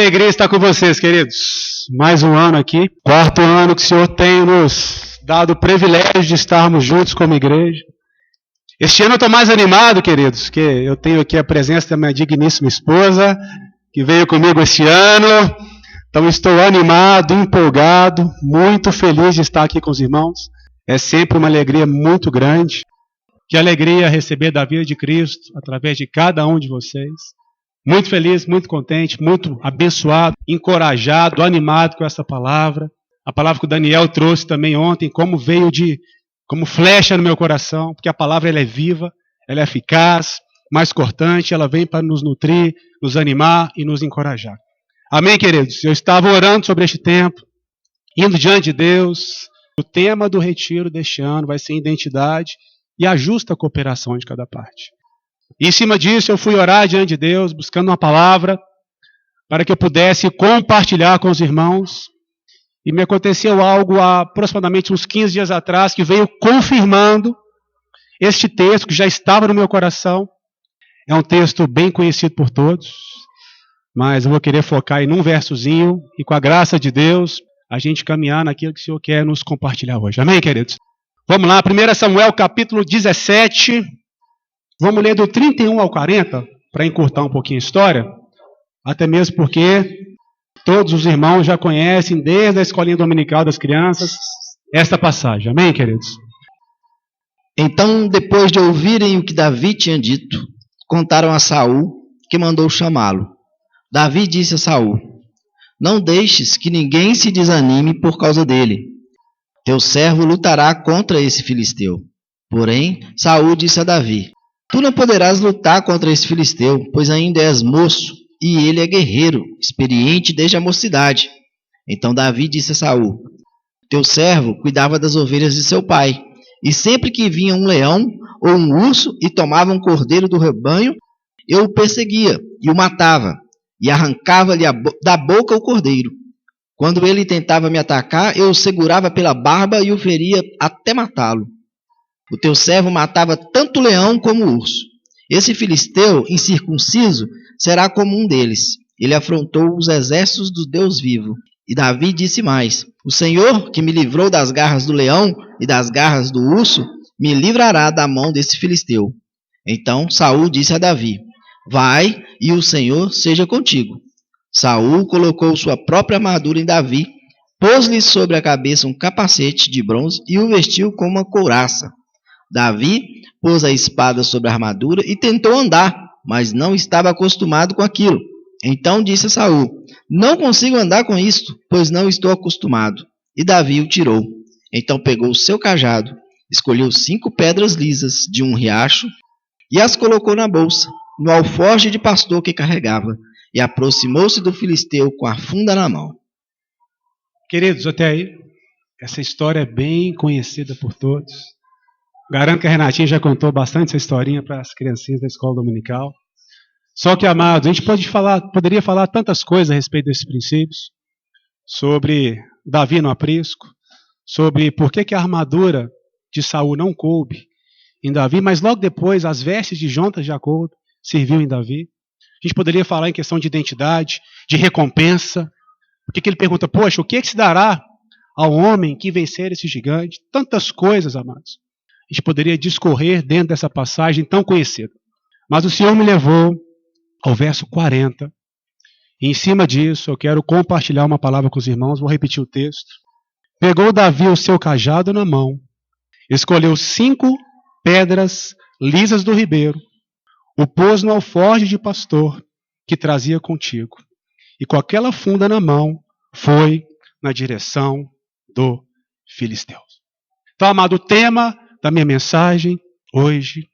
alegria estar com vocês, queridos. Mais um ano aqui, quarto ano que o Senhor tem nos dado o privilégio de estarmos juntos como igreja. Este ano eu estou mais animado, queridos, que eu tenho aqui a presença da minha digníssima esposa, que veio comigo este ano. Então estou animado, empolgado, muito feliz de estar aqui com os irmãos. É sempre uma alegria muito grande. Que alegria receber da vida de Cristo através de cada um de vocês. Muito feliz, muito contente, muito abençoado, encorajado, animado com essa palavra. A palavra que o Daniel trouxe também ontem, como veio como flecha no meu coração, porque a palavra ela é viva, ela é eficaz, mais cortante, ela vem para nos nutrir, nos animar e nos encorajar. Amém, queridos? Eu estava orando sobre este tempo, indo diante de Deus. O tema do retiro deste ano vai ser identidade e a justa cooperação de cada parte. E em cima disso eu fui orar diante de Deus, buscando uma palavra para que eu pudesse compartilhar com os irmãos. E me aconteceu algo há aproximadamente uns 15 dias atrás que veio confirmando este texto que já estava no meu coração. É um texto bem conhecido por todos, mas eu vou querer focar em um versozinho e com a graça de Deus a gente caminhar naquilo que o Senhor quer nos compartilhar hoje. Amém, queridos? Vamos lá, 1 Samuel capítulo 17. Vamos ler do 31 ao 40, para encurtar um pouquinho a história, até mesmo porque todos os irmãos já conhecem, desde a escolinha dominical das crianças, esta passagem. Amém, queridos? Então, depois de ouvirem o que Davi tinha dito, contaram a Saul, que mandou chamá-lo. Davi disse a Saul: não deixes que ninguém se desanime por causa dele. Teu servo lutará contra esse filisteu. Porém, Saul disse a Davi: tu não poderás lutar contra esse filisteu, pois ainda és moço, e ele é guerreiro, experiente desde a mocidade. Então Davi disse a Saul: teu servo cuidava das ovelhas de seu pai, e sempre que vinha um leão ou um urso e tomava um cordeiro do rebanho, eu o perseguia e o matava, e arrancava-lhe da boca o cordeiro. Quando ele tentava me atacar, eu o segurava pela barba e o feria até matá-lo. O teu servo matava tanto o leão como o urso. Esse filisteu incircunciso será como um deles. Ele afrontou os exércitos do Deus vivo. E Davi disse mais: o Senhor, que me livrou das garras do leão e das garras do urso, me livrará da mão desse filisteu. Então Saul disse a Davi: vai, e o Senhor seja contigo. Saul colocou sua própria armadura em Davi, pôs-lhe sobre a cabeça um capacete de bronze e o vestiu com uma couraça. Davi pôs a espada sobre a armadura e tentou andar, mas não estava acostumado com aquilo. Então disse a Saul: não consigo andar com isto, pois não estou acostumado. E Davi o tirou. Então pegou o seu cajado, escolheu 5 pedras lisas de um riacho e as colocou na bolsa, no alforje de pastor que carregava, e aproximou-se do filisteu com a funda na mão. Queridos, até aí, essa história é bem conhecida por todos. Garanto que a Renatinha já contou bastante essa historinha para as criancinhas da escola dominical. Só que, amados, a gente poderia falar tantas coisas a respeito desses princípios, sobre Davi no aprisco, sobre por que a armadura de Saul não coube em Davi, mas logo depois as vestes de Jontas de Jacob serviu em Davi. A gente poderia falar em questão de identidade, de recompensa. Porque ele pergunta: poxa, o que se dará ao homem que vencer esse gigante? Tantas coisas, amados. A gente poderia discorrer dentro dessa passagem tão conhecida. Mas o Senhor me levou ao verso 40. E em cima disso eu quero compartilhar uma palavra com os irmãos. Vou repetir o texto. Pegou Davi o seu cajado na mão, escolheu 5 pedras lisas do ribeiro, o pôs no alforje de pastor que trazia contigo, e com aquela funda na mão foi na direção do filisteu. Então, amado, o tema da minha mensagem hoje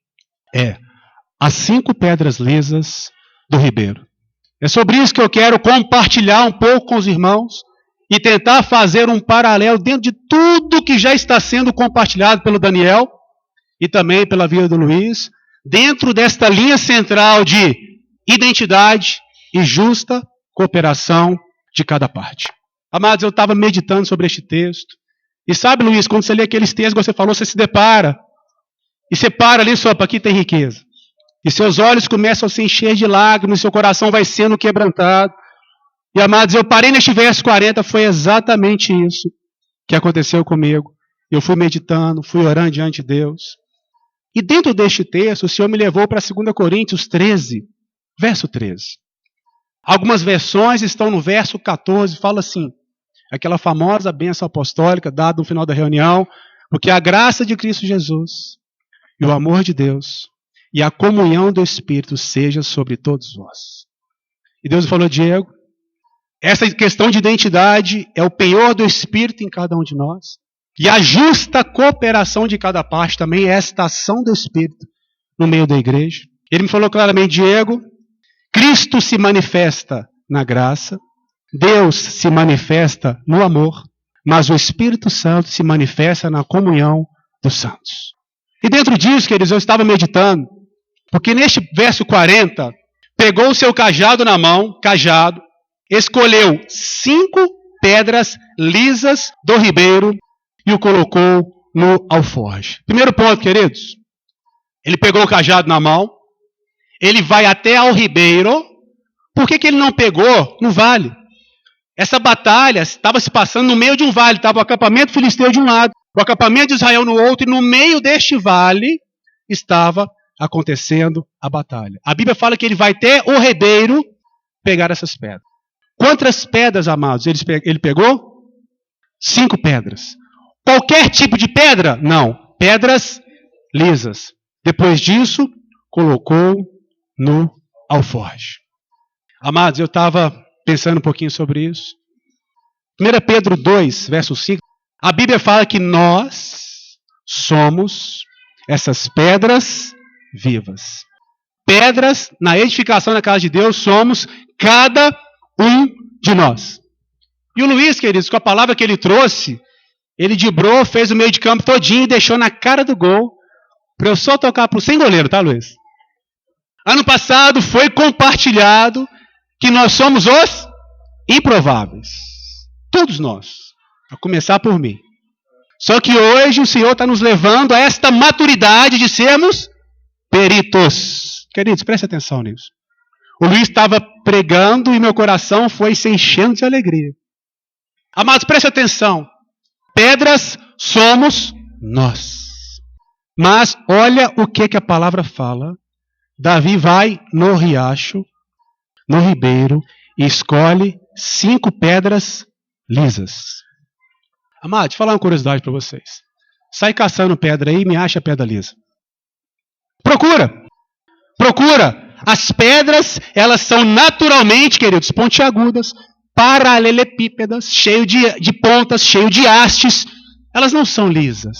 é as 5 pedras lisas do ribeiro. É sobre isso que eu quero compartilhar um pouco com os irmãos e tentar fazer um paralelo dentro de tudo que já está sendo compartilhado pelo Daniel e também pela vida do Luiz, dentro desta linha central de identidade e justa cooperação de cada parte. Amados, eu estava meditando sobre este texto. E sabe, Luiz, quando você lê aqueles textos que você falou, você se depara. E você para ali, só, aqui tem riqueza. E seus olhos começam a se encher de lágrimas, seu coração vai sendo quebrantado. E amados, eu parei neste verso 40, foi exatamente isso que aconteceu comigo. Eu fui meditando, fui orando diante de Deus. E dentro deste texto, o Senhor me levou para 2 Coríntios 13, verso 13. Algumas versões estão no verso 14, fala assim, aquela famosa bênção apostólica dada no final da reunião, porque a graça de Cristo Jesus e o amor de Deus e a comunhão do Espírito seja sobre todos vós. E Deus falou, Diego, essa questão de identidade é o penhor do Espírito em cada um de nós. E a justa cooperação de cada parte também é esta ação do Espírito no meio da igreja. Ele me falou claramente, Diego, Cristo se manifesta na graça, Deus se manifesta no amor, mas o Espírito Santo se manifesta na comunhão dos santos. E dentro disso, queridos, eu estava meditando, porque neste verso 40, pegou o seu cajado na mão, escolheu 5 pedras lisas do ribeiro e o colocou no alforje. Primeiro ponto, queridos, ele pegou o cajado na mão, ele vai até ao ribeiro. Por que ele não pegou no vale? Essa batalha estava se passando no meio de um vale, estava o acampamento filisteu de um lado, o acampamento de Israel no outro, e no meio deste vale estava acontecendo a batalha. A Bíblia fala que ele vai até o ribeiro pegar essas pedras. Quantas pedras, amados, ele pegou? 5 pedras. Qualquer tipo de pedra? Não. Pedras lisas. Depois disso, colocou no alforje. Amados, eu estava pensando um pouquinho sobre isso. 1 Pedro 2, verso 5. A Bíblia fala que nós somos essas pedras vivas. Pedras na edificação da casa de Deus somos cada um de nós. E o Luiz, queridos, com a palavra que ele trouxe, ele dibrou, fez o meio de campo todinho e deixou na cara do gol para eu só tocar para o sem goleiro, tá, Luiz? Ano passado foi compartilhado que nós somos os improváveis. Todos nós. A começar por mim. Só que hoje o Senhor está nos levando a esta maturidade de sermos peritos. Queridos, preste atenção nisso. O Luiz estava pregando e meu coração foi se enchendo de alegria. Amados, preste atenção. Pedras somos nós. Mas olha o que a palavra fala. Davi vai no riacho, no ribeiro, e escolhe 5 pedras lisas. Amados, deixa eu falar uma curiosidade para vocês. Sai caçando pedra aí e me acha pedra lisa. Procura. As pedras, elas são naturalmente, queridos, pontiagudas, paralelepípedas, cheio de pontas, cheio de hastes. Elas não são lisas.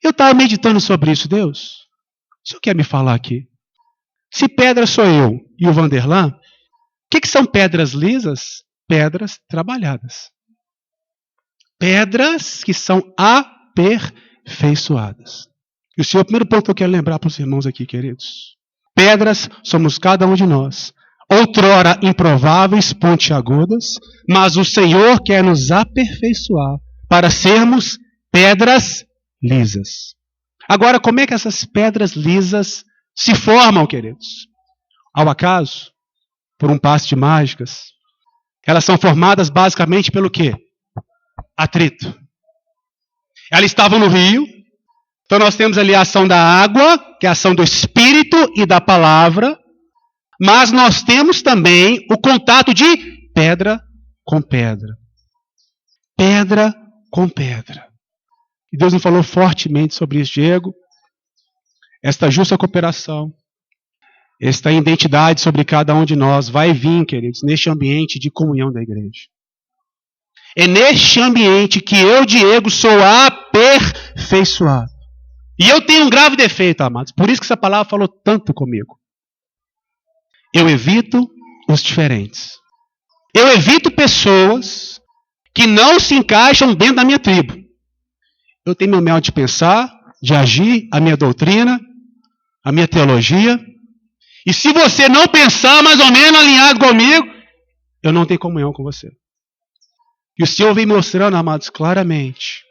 Eu estava meditando sobre isso, Deus. O senhor quer me falar aqui? Se pedra sou eu e o Vanderlan, o que são pedras lisas? Pedras trabalhadas. Pedras que são aperfeiçoadas. E o primeiro ponto que eu quero lembrar para os irmãos aqui, queridos. Pedras somos cada um de nós. Outrora improváveis, pontiagudas, mas o Senhor quer nos aperfeiçoar para sermos pedras lisas. Agora, como é que essas pedras lisas se formam, queridos? Ao acaso? Por um passe de mágicas? Elas são formadas basicamente pelo quê? Atrito. Elas estavam no rio, então nós temos ali a ação da água, que é a ação do Espírito e da palavra, mas nós temos também o contato de pedra com pedra. Pedra com pedra. E Deus me falou fortemente sobre isso, Diego. Esta justa cooperação, esta identidade sobre cada um de nós vai vir, queridos, neste ambiente de comunhão da igreja. É neste ambiente que eu, Diego, sou aperfeiçoado. E eu tenho um grave defeito, amados. Por isso que essa palavra falou tanto comigo. Eu evito os diferentes. Eu evito pessoas que não se encaixam dentro da minha tribo. Eu tenho meu modo de pensar, de agir, a minha doutrina, a minha teologia. E se você não pensar mais ou menos alinhado comigo, eu não tenho comunhão com você. E o Senhor vem mostrando, amados, claramente,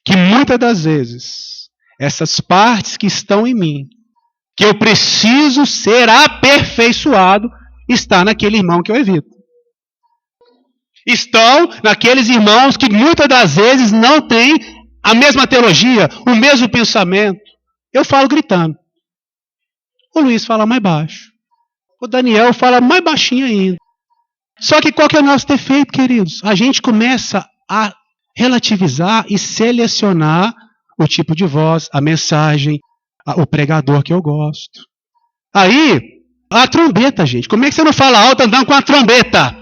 que muitas das vezes, essas partes que estão em mim, que eu preciso ser aperfeiçoado, está naquele irmão que eu evito. Estão naqueles irmãos que muitas das vezes não têm a mesma teologia, o mesmo pensamento. Eu falo gritando. O Luiz fala mais baixo. O Daniel fala mais baixinho ainda. Só que qual que é o nosso defeito, queridos? A gente começa a relativizar e selecionar o tipo de voz, a mensagem, o pregador que eu gosto. Aí, a trombeta, gente. Como é que você não fala alto andando com a trombeta?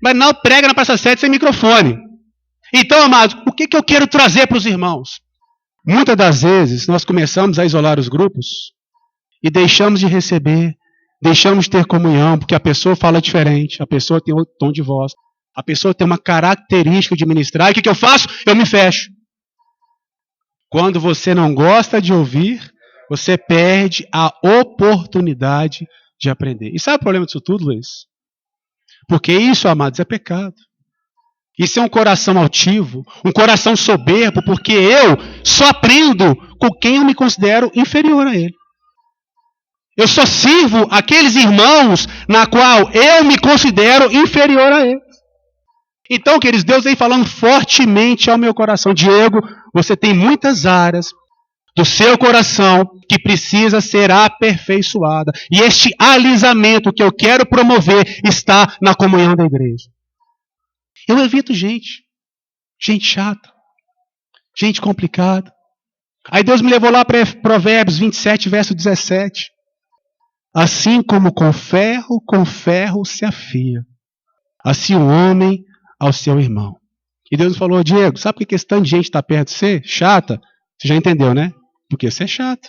Mas não prega na Praça 7 sem microfone. Então, amados, o que eu quero trazer para os irmãos? Muitas das vezes, nós começamos a isolar os grupos e deixamos de receber, deixamos de ter comunhão, porque a pessoa fala diferente, a pessoa tem outro tom de voz, a pessoa tem uma característica de ministrar, e o que eu faço? Eu me fecho. Quando você não gosta de ouvir, você perde a oportunidade de aprender. E sabe o problema disso tudo, Luiz? Porque isso, amados, é pecado. Isso é um coração altivo, um coração soberbo, porque eu só aprendo com quem eu me considero inferior a ele. Eu só sirvo aqueles irmãos na qual eu me considero inferior a eles. Então, queridos, Deus vem falando fortemente ao meu coração. Diego, você tem muitas áreas do seu coração que precisa ser aperfeiçoada. E este alisamento que eu quero promover está na comunhão da igreja. Eu evito gente chata, gente complicada. Aí Deus me levou lá para Provérbios 27, verso 17. Assim como com ferro se afia, assim o homem ao seu irmão. E Deus falou, Diego, sabe por que esse tanto de gente está perto de você? Chata? Você já entendeu, né? Porque você é chato.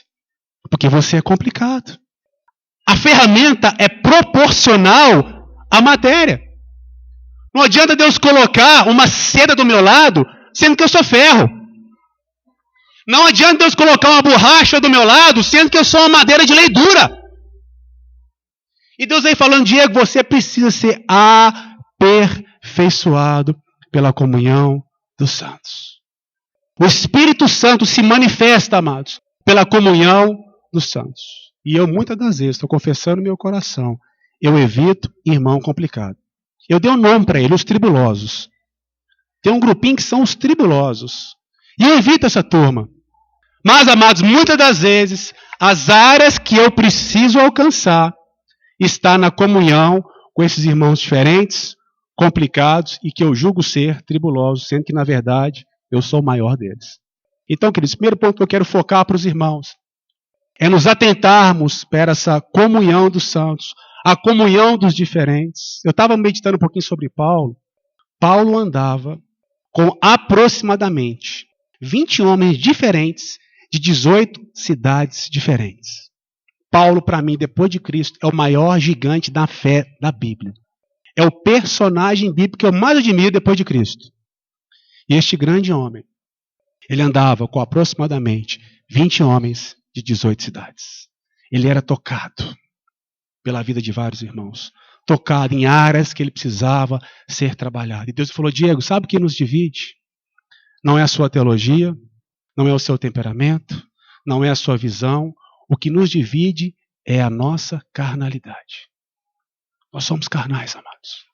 Porque você é complicado. A ferramenta é proporcional à matéria. Não adianta Deus colocar uma seda do meu lado, sendo que eu sou ferro. Não adianta Deus colocar uma borracha do meu lado, sendo que eu sou uma madeira de lei dura. E Deus vem falando, Diego, você precisa ser aperfeiçoado pela comunhão dos santos. O Espírito Santo se manifesta, amados, pela comunhão dos santos. E eu, muitas das vezes, estou confessando no meu coração, eu evito irmão complicado. Eu dei um nome para ele, os tribulosos. Tem um grupinho que são os tribulosos. E eu evito essa turma. Mas, amados, muitas das vezes, as áreas que eu preciso alcançar está na comunhão com esses irmãos diferentes, complicados e que eu julgo ser tribulosos, sendo que, na verdade, eu sou o maior deles. Então, queridos, o primeiro ponto que eu quero focar para os irmãos é nos atentarmos para essa comunhão dos santos, a comunhão dos diferentes. Eu estava meditando um pouquinho sobre Paulo. Paulo andava com aproximadamente 20 homens diferentes de 18 cidades diferentes. Paulo, para mim, depois de Cristo, é o maior gigante da fé da Bíblia. É o personagem bíblico que eu mais admiro depois de Cristo. E este grande homem, ele andava com aproximadamente 20 homens de 18 cidades. Ele era tocado pela vida de vários irmãos. Tocado em áreas que ele precisava ser trabalhado. E Deus falou, Diego, sabe o que nos divide? Não é a sua teologia, não é o seu temperamento, não é a sua visão. O que nos divide é a nossa carnalidade. Nós somos carnais, amados.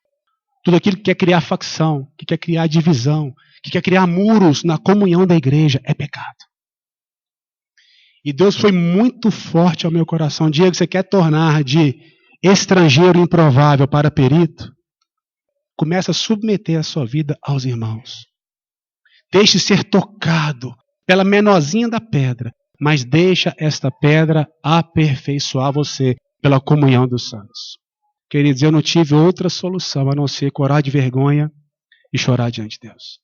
Tudo aquilo que quer criar facção, que quer criar divisão, que quer criar muros na comunhão da igreja é pecado. E Deus foi muito forte ao meu coração. Diego, você quer tornar de estrangeiro improvável para perito? Começa a submeter a sua vida aos irmãos. Deixe ser tocado pela menorzinha da pedra, mas deixa esta pedra aperfeiçoar você pela comunhão dos santos. Queridos, eu não tive outra solução a não ser corar de vergonha e chorar diante de Deus.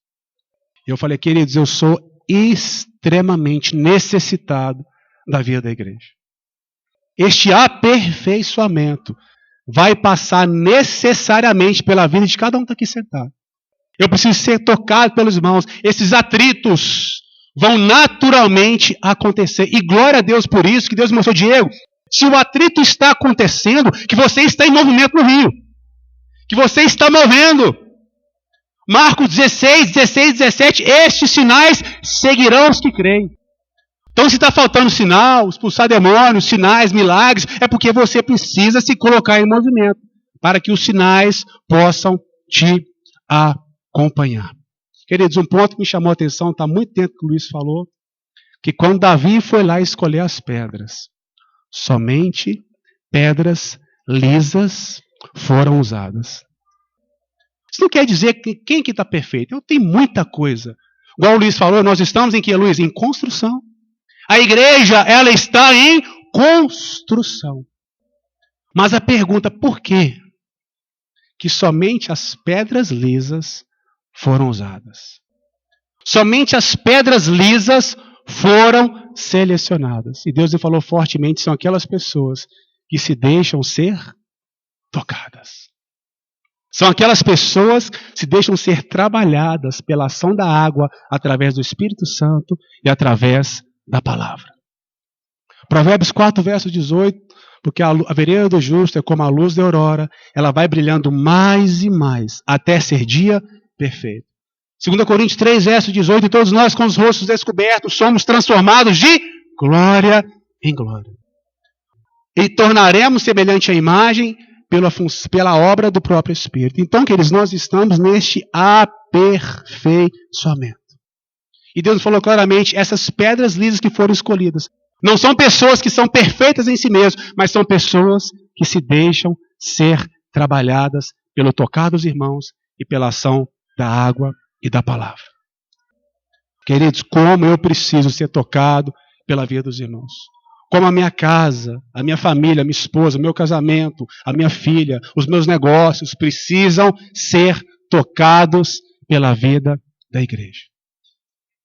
Eu falei, queridos, eu sou extremamente necessitado da vida da igreja. Este aperfeiçoamento vai passar necessariamente pela vida de cada um que está aqui sentado. Eu preciso ser tocado pelos irmãos. Esses atritos vão naturalmente acontecer. E glória a Deus por isso, que Deus mostrou, Diego, se o atrito está acontecendo, que você está em movimento no rio. Que você está movendo. Marcos 16, 17, estes sinais seguirão os que creem. Então, se está faltando sinal, expulsar demônios, sinais, milagres, é porque você precisa se colocar em movimento. para que os sinais possam te acompanhar. Queridos, um ponto que me chamou a atenção, está muito tempo que o Luiz falou, que quando Davi foi lá escolher as pedras, somente pedras lisas foram usadas. Isso não quer dizer que quem que está perfeito? Eu tenho muita coisa. Igual o Luiz falou, nós estamos em que, Luiz? Em construção. A igreja, ela está em construção. Mas a pergunta, por quê? Que somente as pedras lisas foram usadas. Somente as pedras lisas foram selecionadas. E Deus falou fortemente, são aquelas pessoas que se deixam ser tocadas. São aquelas pessoas que se deixam ser trabalhadas pela ação da água através do Espírito Santo e através da palavra. Provérbios 4, verso 18, porque a vereda do justo é como a luz da aurora, ela vai brilhando mais e mais, até ser dia perfeito. 2 Coríntios 3, verso 18, e todos nós com os rostos descobertos somos transformados de glória em glória. E tornaremos semelhante à imagem pela obra do próprio Espírito. Então, queridos, nós estamos neste aperfeiçoamento. E Deus falou claramente, essas pedras lisas que foram escolhidas, não são pessoas que são perfeitas em si mesmas, mas são pessoas que se deixam ser trabalhadas pelo tocar dos irmãos e pela ação da água e da palavra. Queridos, como eu preciso ser tocado pela vida dos irmãos. Como a minha casa, a minha família, a minha esposa, o meu casamento, a minha filha, os meus negócios precisam ser tocados pela vida da igreja.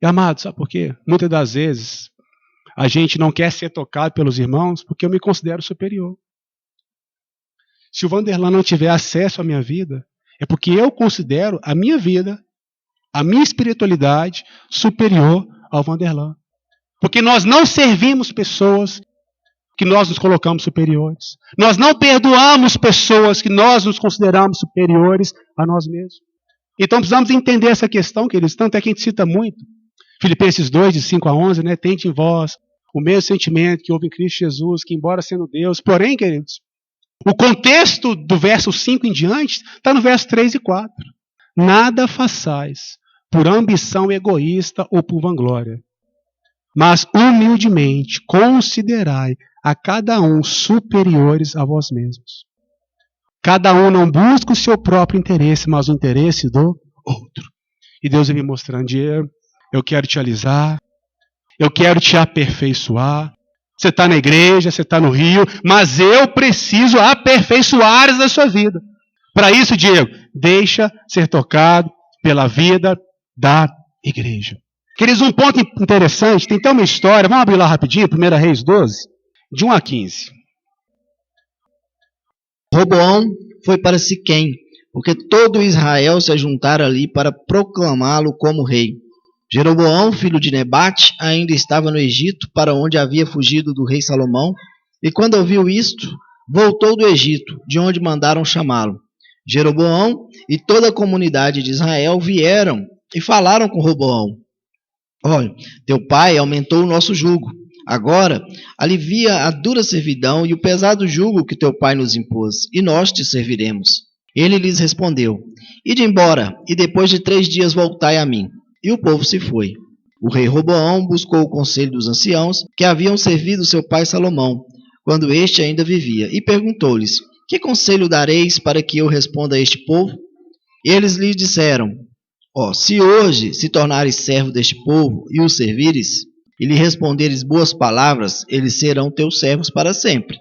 E amados, sabe por quê? Muitas das vezes a gente não quer ser tocado pelos irmãos porque eu me considero superior. Se o Vanderlan não tiver acesso à minha vida, é porque eu considero a minha vida, a minha espiritualidade superior ao Vanderlan. Porque nós não servimos pessoas que nós nos colocamos superiores. Nós não perdoamos pessoas que nós nos consideramos superiores a nós mesmos. Então precisamos entender essa questão, queridos. Tanto é que a gente cita muito. Filipenses 2, de 5 a 11, né? Tente em vós o mesmo sentimento que houve em Cristo Jesus, que embora sendo Deus. Porém, queridos, o contexto do verso 5 em diante está no verso 3 e 4. Nada façais por ambição egoísta ou por vanglória, mas humildemente considerai a cada um superiores a vós mesmos. Cada um não busca o seu próprio interesse, mas o interesse do outro. E Deus vem me mostrando, Diego, eu quero te alisar, eu quero te aperfeiçoar. Você está na igreja, você está no Rio, mas eu preciso aperfeiçoar áreas da sua vida. Para isso, Diego, deixa ser tocado pela vida da igreja. Queridos, um ponto interessante, tem até uma história, vamos abrir lá rapidinho, 1 Reis 12, de 1 a 15. Roboão foi para Siquém, porque todo Israel se ajuntara ali para proclamá-lo como rei. Jeroboão, filho de Nebate, ainda estava no Egito, para onde havia fugido do rei Salomão, e quando ouviu isto, voltou do Egito, de onde mandaram chamá-lo. Jeroboão e toda a comunidade de Israel vieram e falaram com Roboão. Olha, teu pai aumentou o nosso jugo. Agora, alivia a dura servidão e o pesado jugo que teu pai nos impôs, e nós te serviremos. Ele lhes respondeu, ide embora, e depois de 3 dias voltai a mim. E o povo se foi. O rei Roboão buscou o conselho dos anciãos, que haviam servido seu pai Salomão, quando este ainda vivia, e perguntou-lhes, que conselho dareis para que eu responda a este povo? Eles lhe disseram, se hoje se tornares servo deste povo e o servires, e lhe responderes boas palavras, eles serão teus servos para sempre.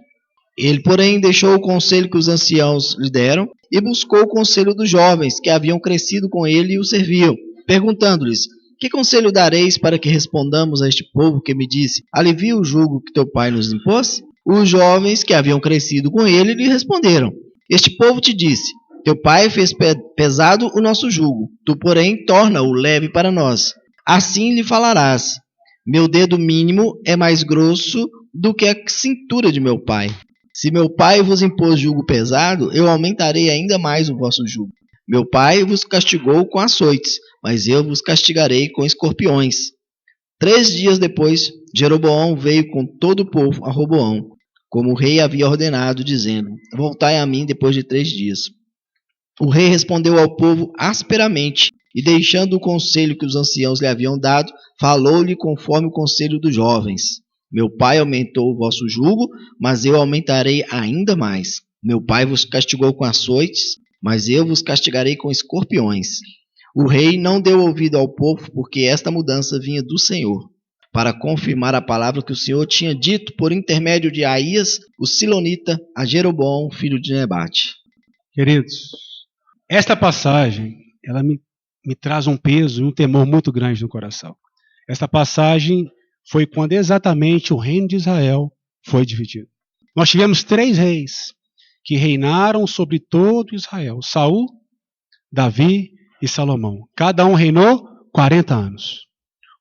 Ele, porém, deixou o conselho que os anciãos lhe deram e buscou o conselho dos jovens que haviam crescido com ele e o serviam, perguntando-lhes, que conselho dareis para que respondamos a este povo que me disse, alivia o jugo que teu pai nos impôs? Os jovens que haviam crescido com ele lhe responderam, este povo te disse, teu pai fez pesado o nosso jugo, tu, porém, torna-o leve para nós. Assim lhe falarás, meu dedo mínimo é mais grosso do que a cintura de meu pai. Se meu pai vos impôs jugo pesado, eu aumentarei ainda mais o vosso jugo. Meu pai vos castigou com açoites, mas eu vos castigarei com escorpiões. 3 dias depois, Jeroboão veio com todo o povo a Roboão, como o rei havia ordenado, dizendo: voltai a mim depois de 3 dias. O rei respondeu ao povo asperamente, e deixando o conselho que os anciãos lhe haviam dado, falou-lhe conforme o conselho dos jovens. Meu pai aumentou o vosso jugo, mas eu aumentarei ainda mais. Meu pai vos castigou com açoites, mas eu vos castigarei com escorpiões. O rei não deu ouvido ao povo, porque esta mudança vinha do Senhor, para confirmar a palavra que o Senhor tinha dito por intermédio de Aías, o silonita, a Jeroboão, filho de Nebate. Queridos, esta passagem, ela me traz um peso e um temor muito grande no coração. Esta passagem foi quando exatamente o reino de Israel foi dividido. Nós tivemos 3 reis que reinaram sobre todo Israel: Saul, Davi e Salomão. Cada um reinou 40 anos.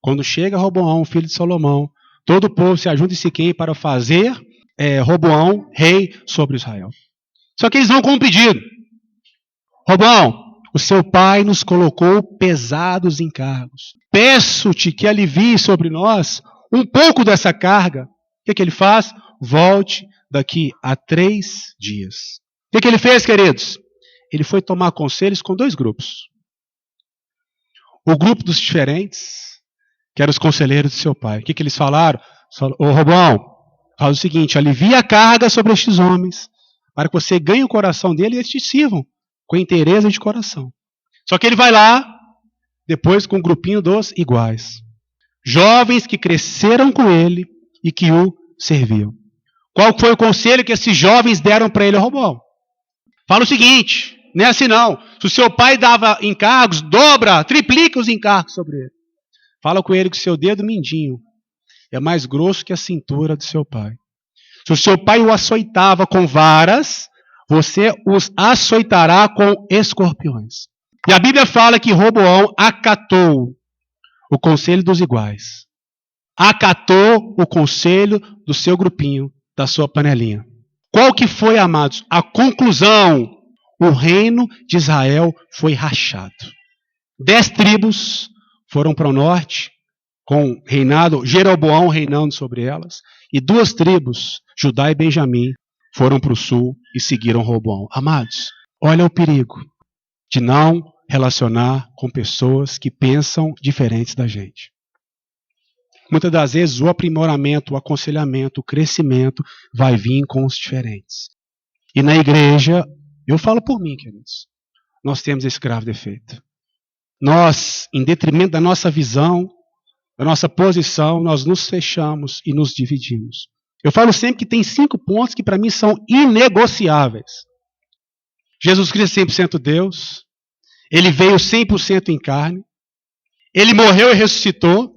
Quando chega Roboão, filho de Salomão, todo o povo se ajunta em Siquém para fazer Roboão rei sobre Israel. Só que eles vão com um pedido: Roboão, o seu pai nos colocou pesados encargos. Peço-te que alivie sobre nós um pouco dessa carga. O que ele faz? Volte daqui a 3 dias. O que ele fez, queridos? Ele foi tomar conselhos com 2 grupos. O grupo dos diferentes, que eram os conselheiros do seu pai. O que eles falaram? Ô Roboão, faz o seguinte: alivia a carga sobre estes homens, para que você ganhe o coração dele e eles te sirvam com inteireza de coração. Só que ele vai lá, depois com um grupinho dos iguais. Jovens que cresceram com ele e que o serviam. Qual foi o conselho que esses jovens deram para ele, Roboão? Fala o seguinte: não é assim não. Se o seu pai dava encargos, dobra, triplica os encargos sobre ele. Fala com ele que o seu dedo mindinho é mais grosso que a cintura do seu pai. Se o seu pai o açoitava com varas, você os açoitará com escorpiões. E a Bíblia fala que Roboão acatou o conselho dos iguais. Acatou o conselho do seu grupinho, da sua panelinha. Qual que foi, amados, a conclusão? O reino de Israel foi rachado. 10 tribos foram para o norte, com reinado, Jeroboão reinando sobre elas, e 2 tribos, Judá e Benjamim, foram para o sul e seguiram Roboão. Amados, olha o perigo de não relacionar com pessoas que pensam diferentes da gente. Muitas das vezes o aprimoramento, o aconselhamento, o crescimento vai vir com os diferentes. E na igreja, eu falo por mim, queridos, nós temos esse grave defeito. Nós, em detrimento da nossa visão, da nossa posição, nós nos fechamos e nos dividimos. Eu falo sempre que tem 5 pontos que para mim são inegociáveis. Jesus Cristo é 100% Deus. Ele veio 100% em carne. Ele morreu e ressuscitou.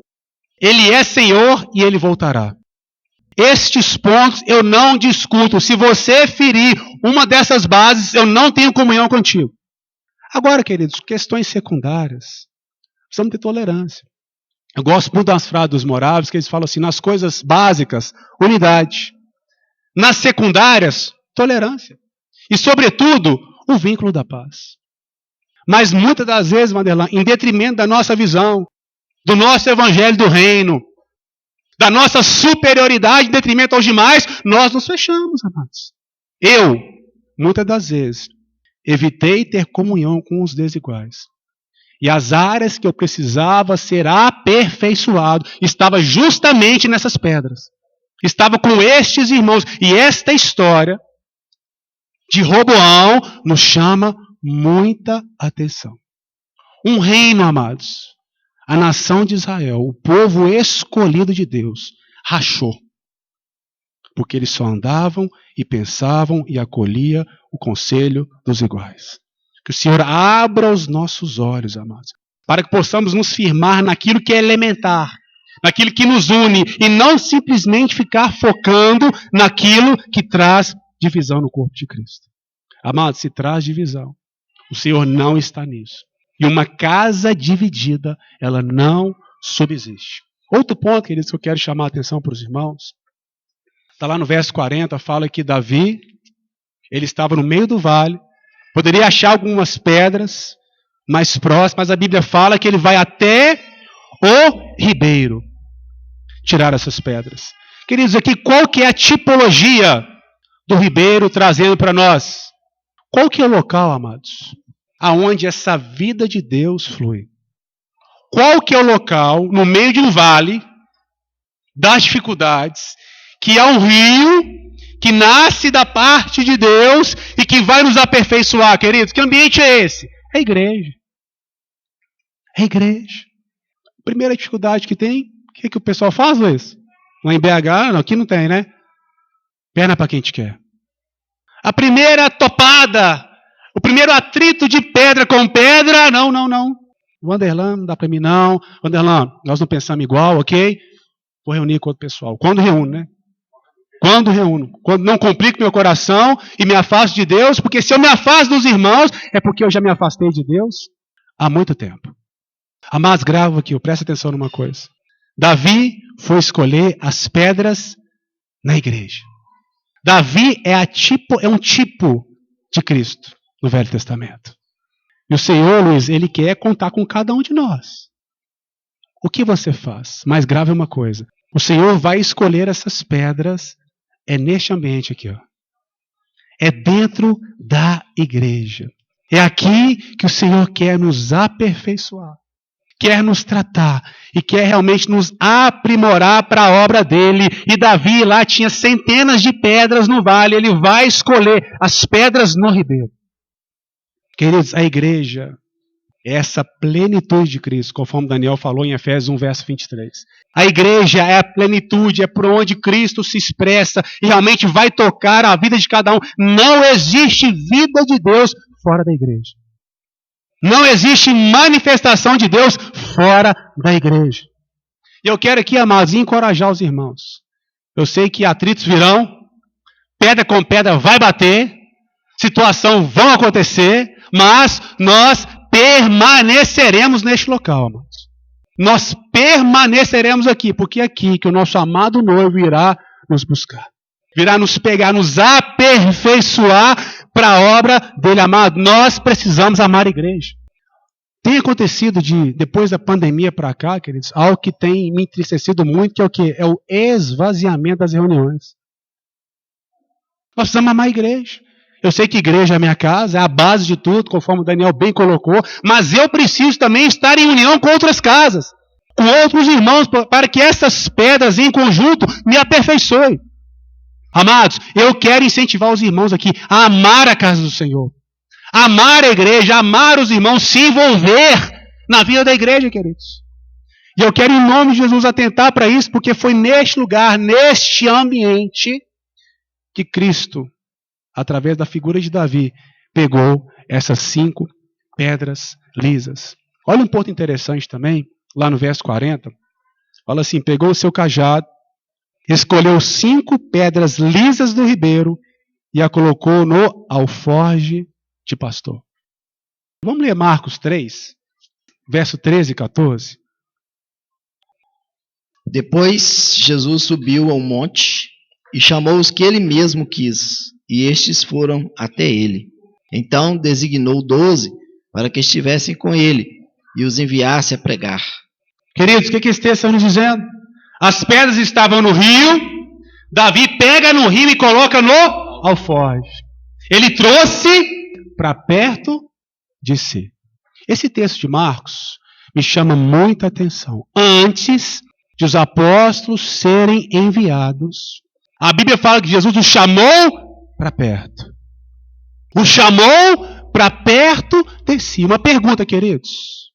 Ele é Senhor e Ele voltará. Estes pontos eu não discuto. Se você ferir uma dessas bases, eu não tenho comunhão contigo. Agora, queridos, questões secundárias, precisamos ter tolerância. Eu gosto muito das frases dos moráveis, que eles falam assim: nas coisas básicas, unidade. Nas secundárias, tolerância. E, sobretudo, o vínculo da paz. Mas muitas das vezes, Vanderlan, em detrimento da nossa visão, do nosso evangelho do reino, da nossa superioridade em detrimento aos demais, nós nos fechamos, amados. Eu, muitas das vezes, evitei ter comunhão com os desiguais. E as áreas que eu precisava ser aperfeiçoado estava justamente nessas pedras. Estava com estes irmãos. E esta história de Roboão nos chama muita atenção. Um reino, amados, a nação de Israel, o povo escolhido de Deus, rachou. Porque eles só andavam e pensavam e acolhia o conselho dos iguais. Que o Senhor abra os nossos olhos, amados, para que possamos nos firmar naquilo que é elementar, naquilo que nos une, e não simplesmente ficar focando naquilo que traz divisão no corpo de Cristo. Amados, se traz divisão, o Senhor não está nisso. E uma casa dividida, ela não subsiste. Outro ponto, queridos, que eu quero chamar a atenção para os irmãos, está lá no verso 40, fala que Davi, ele estava no meio do vale, poderia achar algumas pedras mais próximas, mas a Bíblia fala que ele vai até o ribeiro tirar essas pedras. Queridos, aqui qual que é a tipologia do ribeiro trazendo para nós? Qual que é o local, amados, aonde essa vida de Deus flui? Qual que é o local, no meio de um vale, das dificuldades, que há um rio que nasce da parte de Deus e que vai nos aperfeiçoar, queridos? Que ambiente é esse? É a igreja. É a igreja. A primeira dificuldade que tem, o que o pessoal faz, Luiz? Lá em BH, não, aqui não tem, né? Perna para quem te quer. A primeira topada, o primeiro atrito de pedra com pedra, não. Wanderlan, não dá para mim não. Wanderlan, nós não pensamos igual, ok? Vou reunir com outro pessoal. Quando reúno, né? Quando reúno. Quando não complico meu coração e me afasto de Deus, porque se eu me afasto dos irmãos, é porque eu já me afastei de Deus há muito tempo. Amados, gravo aqui, presta atenção numa coisa. Davi foi escolher as pedras na igreja. Davi é um tipo de Cristo no Velho Testamento. E o Senhor, Luiz, Ele quer contar com cada um de nós. O que você faz? Mais grave é uma coisa. O Senhor vai escolher essas pedras, é neste ambiente aqui, ó. É dentro da igreja. É aqui que o Senhor quer nos aperfeiçoar. Quer nos tratar e quer realmente nos aprimorar para a obra dele. E Davi lá tinha centenas de pedras no vale, ele vai escolher as pedras no ribeiro. Queridos, a igreja é essa plenitude de Cristo, conforme Daniel falou em Efésios 1, verso 23. A igreja é a plenitude, é por onde Cristo se expressa e realmente vai tocar a vida de cada um. Não existe vida de Deus fora da igreja. Não existe manifestação de Deus fora da igreja. E eu quero aqui, amados, encorajar os irmãos. Eu sei que atritos virão, pedra com pedra vai bater, situação vão acontecer, mas nós permaneceremos neste local, amados. Nós permaneceremos aqui, porque é aqui que o nosso amado noivo irá nos buscar. Virá nos pegar, nos aperfeiçoar para a obra dele, amado. Nós precisamos amar a igreja. Tem acontecido depois da pandemia para cá, queridos, algo que tem me entristecido muito, que é o quê? É o esvaziamento das reuniões. Nós precisamos amar a igreja. Eu sei que igreja é a minha casa, é a base de tudo, conforme o Daniel bem colocou, mas eu preciso também estar em união com outras casas, com outros irmãos, para que essas pedras em conjunto me aperfeiçoem. Amados, eu quero incentivar os irmãos aqui a amar a casa do Senhor, amar a igreja, amar os irmãos, se envolver na vida da igreja, queridos. E eu quero, em nome de Jesus, atentar para isso, porque foi neste lugar, neste ambiente, que Cristo, através da figura de Davi, pegou essas 5 pedras lisas. Olha um ponto interessante também, lá no verso 40. Fala assim, pegou o seu cajado, escolheu 5 pedras lisas do ribeiro e a colocou no alforje de pastor. Vamos ler Marcos 3, verso 13 e 14. Depois Jesus subiu ao monte e chamou os que ele mesmo quis, e estes foram até ele. Então designou 12 para que estivessem com ele e os enviasse a pregar. Queridos, o que esse texto está nos dizendo? As pedras estavam no rio, Davi pega no rio e coloca no alforje. Ele trouxe para perto de si. Esse texto de Marcos me chama muita atenção. Antes de os apóstolos serem enviados, a Bíblia fala que Jesus os chamou para perto. Os chamou para perto de si. Uma pergunta, queridos.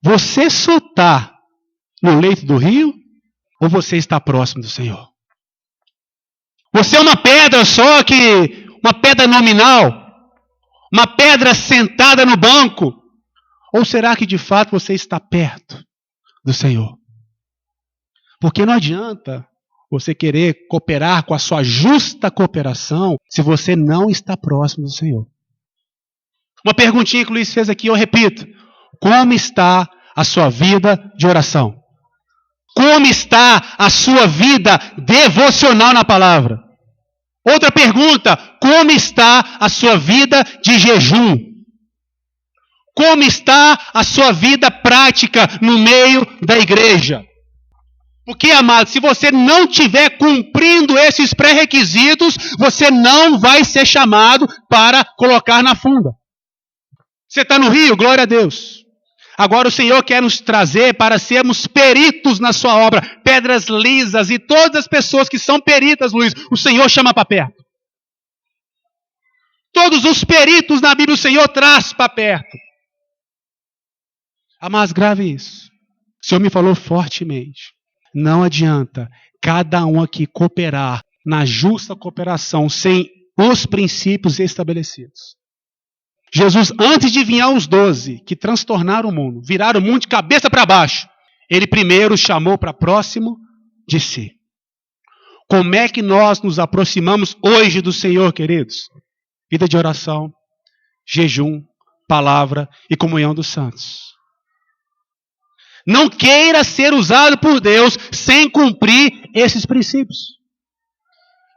Você só está no leito do rio ou você está próximo do Senhor? Você é uma pedra só uma pedra nominal? Uma pedra sentada no banco? Ou será que de fato você está perto do Senhor? Porque não adianta você querer cooperar com a sua justa cooperação se você não está próximo do Senhor. Uma perguntinha que o Luiz fez aqui, eu repito. Como está a sua vida de oração? Como está a sua vida devocional na palavra? Outra pergunta, como está a sua vida de jejum? Como está a sua vida prática no meio da igreja? Porque, amado, se você não estiver cumprindo esses pré-requisitos, você não vai ser chamado para colocar na funda. Você está no rio? Glória a Deus. Agora o Senhor quer nos trazer para sermos peritos na sua obra, pedras lisas, e todas as pessoas que são peritas, Luiz, o Senhor chama para perto. Todos os peritos na Bíblia o Senhor traz para perto. Mas grave isso. O Senhor me falou fortemente. Não adianta cada um aqui cooperar na justa cooperação sem os princípios estabelecidos. Jesus, antes de vir aos 12, que transtornaram o mundo, viraram o mundo de cabeça para baixo, ele primeiro chamou para próximo de si. Como é que nós nos aproximamos hoje do Senhor, queridos? Vida de oração, jejum, palavra e comunhão dos santos. Não queira ser usado por Deus sem cumprir esses princípios.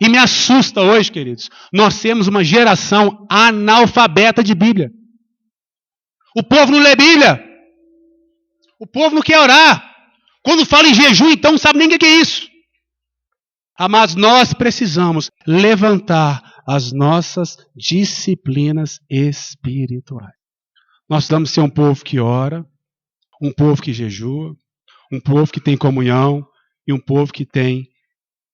E me assusta hoje, queridos, nós temos uma geração analfabeta de Bíblia. O povo não lê Bíblia. O povo não quer orar. Quando fala em jejum, então não sabe nem o que é isso. Mas nós precisamos levantar as nossas disciplinas espirituais. Nós precisamos ser um povo que ora, um povo que jejua, um povo que tem comunhão e um povo que tem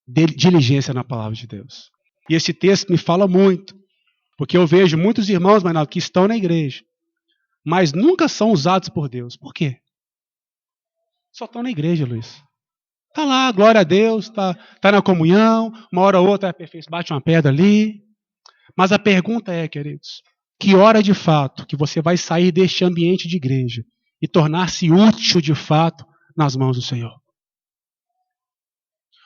diligência na palavra de Deus. E esse texto me fala muito, porque eu vejo muitos irmãos, Maynaldo, que estão na igreja, mas nunca são usados por Deus. Por quê? Só estão na igreja, Luiz. Está lá, glória a Deus, está na comunhão, uma hora ou outra bate uma pedra ali. Mas a pergunta é, queridos, que hora de fato que você vai sair deste ambiente de igreja e tornar-se útil de fato nas mãos do Senhor?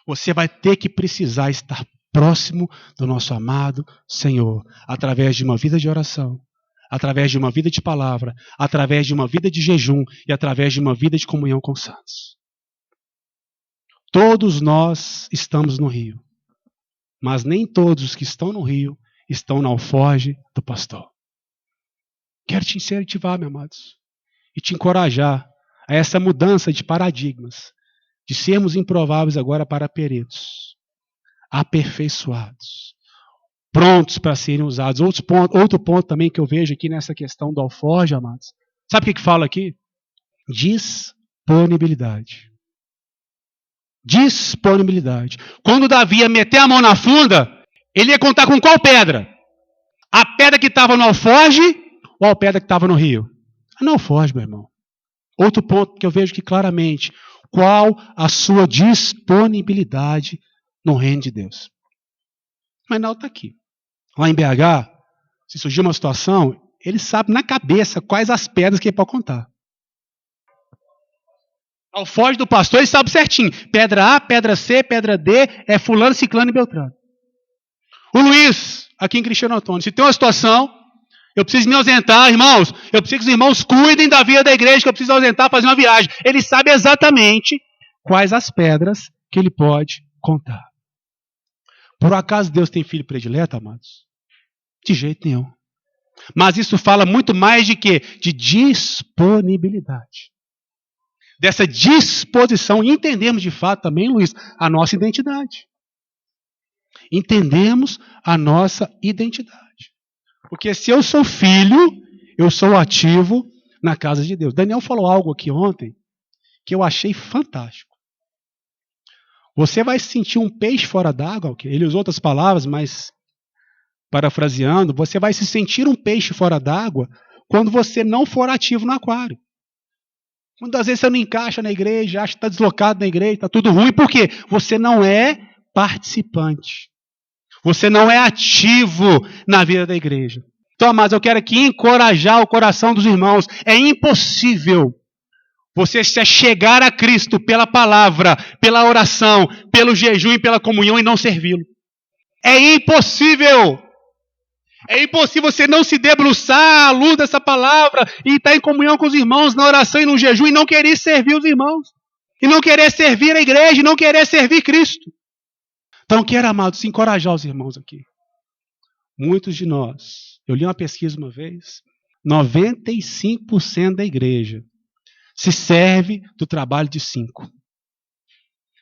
Você vai ter que precisar estar próximo do nosso amado Senhor, através de uma vida de oração, através de uma vida de palavra, através de uma vida de jejum e através de uma vida de comunhão com os santos. Todos nós estamos no rio, mas nem todos os que estão no rio estão na alforge do pastor. Quero te incentivar, meus amados, e te encorajar a essa mudança de paradigmas, de sermos improváveis agora para peritos, aperfeiçoados, prontos para serem usados. Outro ponto também que eu vejo aqui nessa questão do alforje, amados. Sabe o que fala aqui? Disponibilidade. Disponibilidade. Quando Davi ia meter a mão na funda, ele ia contar com qual pedra? A pedra que estava no alforje ou a pedra que estava no rio? No alforje, meu irmão. Outro ponto que eu vejo aqui claramente. Qual a sua disponibilidade no reino de Deus? Mas não está aqui. Lá em BH, se surgir uma situação, ele sabe na cabeça quais as pedras que ele pode contar. Ao foge do pastor, ele sabe certinho. Pedra A, pedra C, pedra D, é fulano, ciclano e beltrano. O Luiz, aqui em Cristiano Antônio, se tem uma situação, eu preciso me ausentar, irmãos. Eu preciso que os irmãos cuidem da vida da igreja, que eu preciso ausentar, fazer uma viagem. Ele sabe exatamente quais as pedras que ele pode contar. Por acaso Deus tem filho predileto, amados? De jeito nenhum. Mas isso fala muito mais de quê? De disponibilidade. Dessa disposição, entendemos de fato também, Luiz, a nossa identidade. Entendemos a nossa identidade. Porque se eu sou filho, eu sou ativo na casa de Deus. Daniel falou algo aqui ontem que eu achei fantástico. Você vai sentir um peixe fora d'água, ele usou outras palavras, mas parafraseando, você vai se sentir um peixe fora d'água quando você não for ativo no aquário. Muitas vezes você não encaixa na igreja, acha que está deslocado na igreja, está tudo ruim. Por quê? Você não é participante. Você não é ativo na vida da igreja. Então, amados, eu quero aqui encorajar o coração dos irmãos. É impossível você se chegar a Cristo pela palavra, pela oração, pelo jejum e pela comunhão e não servi-lo. É impossível. É impossível você não se debruçar à luz dessa palavra e estar em comunhão com os irmãos, na oração e no jejum, e não querer servir os irmãos. E não querer servir a igreja, e não querer servir Cristo. Então, quero, amados, encorajar os irmãos aqui. Muitos de nós, eu li uma pesquisa uma vez, 95% da igreja se serve do trabalho de 5%.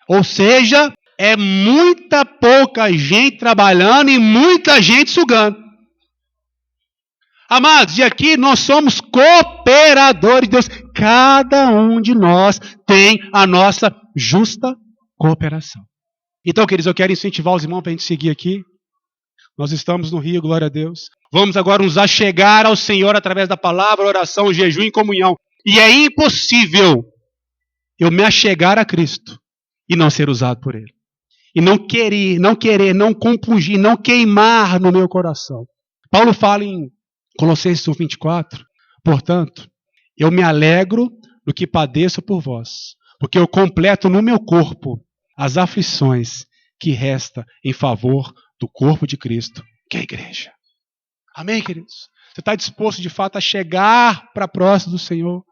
Ou seja, é muita pouca gente trabalhando e muita gente sugando. Amados, e aqui nós somos cooperadores de Deus. Cada um de nós tem a nossa justa cooperação. Então, queridos, eu quero incentivar os irmãos para a gente seguir aqui. Nós estamos no Rio, glória a Deus. Vamos agora nos achegar ao Senhor através da palavra, oração, jejum e comunhão. E é impossível eu me achegar a Cristo e não ser usado por Ele. E não querer, não compungir, não queimar no meu coração. Paulo fala em Colossenses 1:24, portanto, eu me alegro no que padeço por vós, porque eu completo no meu corpo as aflições que resta em favor do corpo de Cristo, que é a igreja. Amém, queridos? Você está disposto de fato a chegar para próximo do Senhor,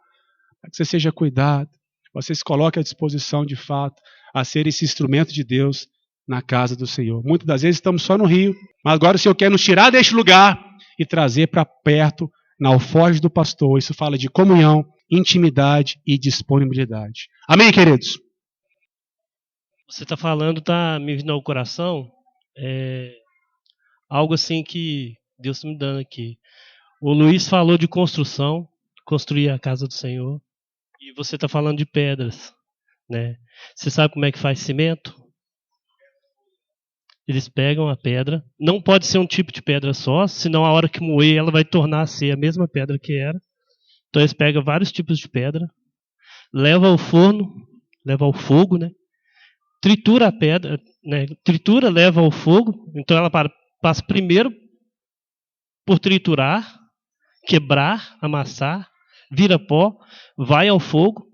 para que você seja cuidado, você se coloque à disposição de fato a ser esse instrumento de Deus na casa do Senhor. Muitas das vezes estamos só no Rio, mas agora o Senhor quer nos tirar deste lugar e trazer para perto, na alforge do pastor. Isso fala de comunhão, intimidade e disponibilidade. Amém, queridos? Você está falando, está me vindo ao coração, algo assim que Deus está me dando aqui. O Luiz falou de construção, construir a casa do Senhor, e você está falando de pedras, né? Você sabe como é que faz cimento? Eles pegam a pedra, não pode ser um tipo de pedra só, senão a hora que moer ela vai tornar a ser a mesma pedra que era. Então eles pegam vários tipos de pedra, leva ao forno, leva ao fogo, né? Tritura a pedra, né? Tritura, leva ao fogo, então ela passa primeiro por triturar, quebrar, amassar, vira pó, vai ao fogo,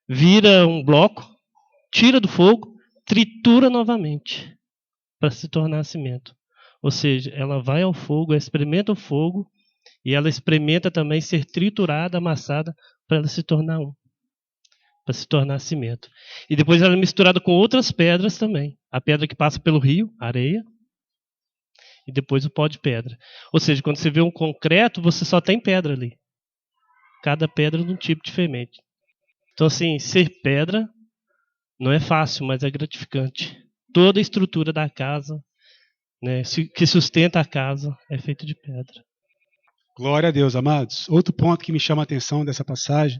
vira um bloco, tira do fogo, tritura novamente para se tornar cimento. Ou seja, ela vai ao fogo, ela experimenta o fogo e ela experimenta também ser triturada, amassada para ela se tornar para se tornar cimento. E depois ela é misturada com outras pedras também. A pedra que passa pelo rio, areia, e depois o pó de pedra. Ou seja, quando você vê um concreto, você só tem pedra ali. Cada pedra de um tipo diferente. Então, assim, ser pedra não é fácil, mas é gratificante. Toda a estrutura da casa, né, que sustenta a casa, é feita de pedra. Glória a Deus, amados. Outro ponto que me chama a atenção dessa passagem.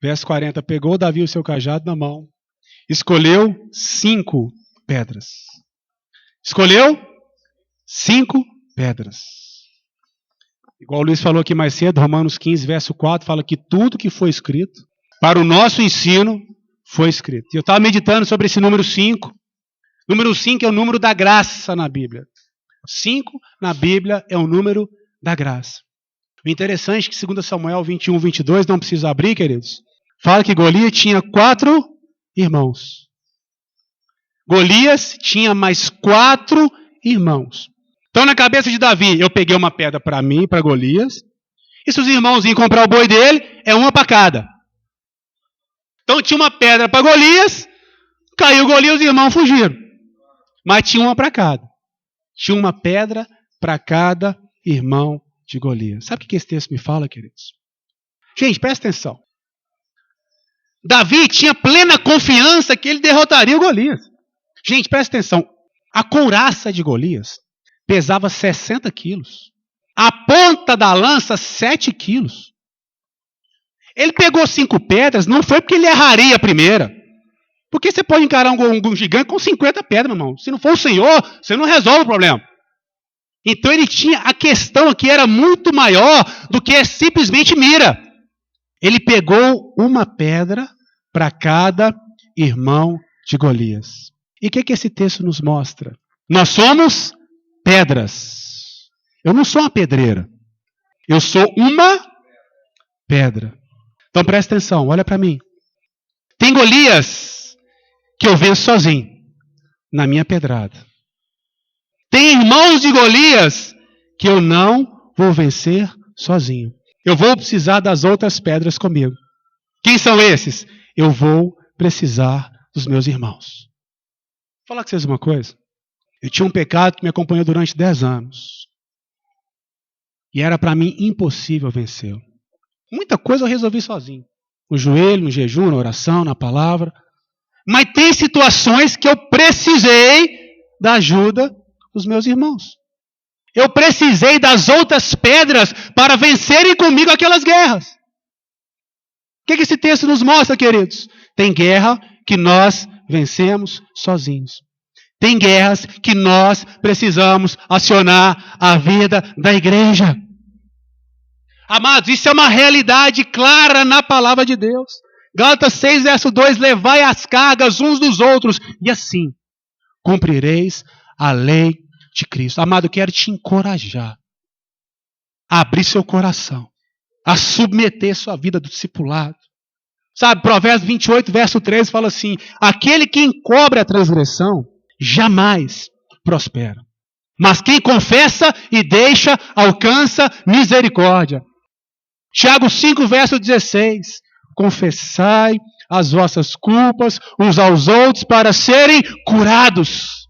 Verso 40. Pegou Davi o seu cajado na mão, escolheu 5 pedras. Escolheu 5 pedras. Igual o Luiz falou aqui mais cedo, Romanos 15, verso 4, fala que tudo que foi escrito para o nosso ensino foi escrito. E eu estava meditando sobre esse número 5. Número 5 é o número da graça na Bíblia. 5 na Bíblia é o número da graça. O interessante é que 2 Samuel 21, 22, não precisa abrir, queridos, fala que Golias tinha 4 irmãos. Golias tinha mais 4 irmãos. Então, na cabeça de Davi, eu peguei uma pedra para mim, para Golias, e se os irmãos iam comprar o boi dele, é uma para cada. Então, tinha uma pedra para Golias, caiu Golias, os irmãos fugiram. Mas tinha uma para cada. Tinha uma pedra para cada irmão de Golias. Sabe o que esse texto me fala, queridos? Gente, presta atenção. Davi tinha plena confiança que ele derrotaria o Golias. Gente, presta atenção. A couraça de Golias pesava 60 quilos. A ponta da lança, 7 quilos. Ele pegou 5 pedras, não foi porque ele erraria a primeira. Porque você pode encarar um gigante com 50 pedras, meu irmão. Se não for o Senhor, você não resolve o problema. Então ele tinha a questão aqui, era muito maior do que simplesmente mira. Ele pegou uma pedra para cada irmão de Golias. E o que esse texto nos mostra? Nós somos pedras. Eu não sou uma pedreira. Eu sou uma pedra. Então presta atenção, olha para mim. Tem Golias que eu venço sozinho, na minha pedrada. Tem irmãos de Golias que eu não vou vencer sozinho. Eu vou precisar das outras pedras comigo. Quem são esses? Eu vou precisar dos meus irmãos. Vou falar com vocês uma coisa. Eu tinha um pecado que me acompanhou durante 10 anos. E era para mim impossível vencê-lo. Muita coisa eu resolvi sozinho. No joelho, no jejum, na oração, na palavra. Mas tem situações que eu precisei da ajuda dos meus irmãos. Eu precisei das outras pedras para vencerem comigo aquelas guerras. O que esse texto nos mostra, queridos? Tem guerra que nós vencemos sozinhos. Tem guerras que nós precisamos acionar a vida da igreja. Amados, isso é uma realidade clara na palavra de Deus. Gálatas 6, verso 2, levai as cargas uns dos outros, e assim cumprireis a lei de Cristo. Amado, eu quero te encorajar a abrir seu coração, a submeter sua vida do discipulado. Sabe, Provérbios 28, verso 13 fala assim: aquele que encobre a transgressão jamais prospera, mas quem confessa e deixa alcança misericórdia. Tiago 5, verso 16: confessai as vossas culpas uns aos outros para serem curados.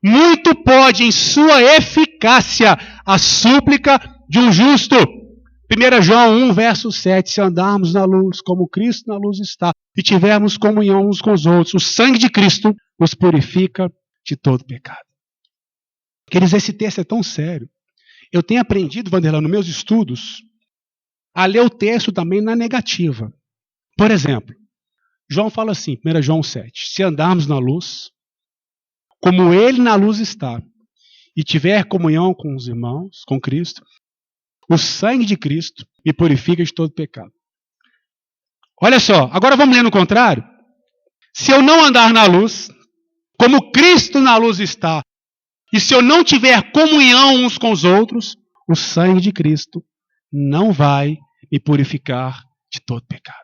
Muito pode em sua eficácia a súplica de um justo. 1 João 1, verso 7, se andarmos na luz como Cristo na luz está e tivermos comunhão uns com os outros, o sangue de Cristo nos purifica de todo pecado. Queridos, esse texto é tão sério. Eu tenho aprendido, Vanderlan, nos meus estudos, a ler o texto também na negativa. Por exemplo, João fala assim, 1 João 7, se andarmos na luz, como ele na luz está, e tiver comunhão com os irmãos, com Cristo, o sangue de Cristo me purifica de todo pecado. Olha só, agora vamos ler no contrário. Se eu não andar na luz, como Cristo na luz está, e se eu não tiver comunhão uns com os outros, o sangue de Cristo não vai me purificar de todo pecado.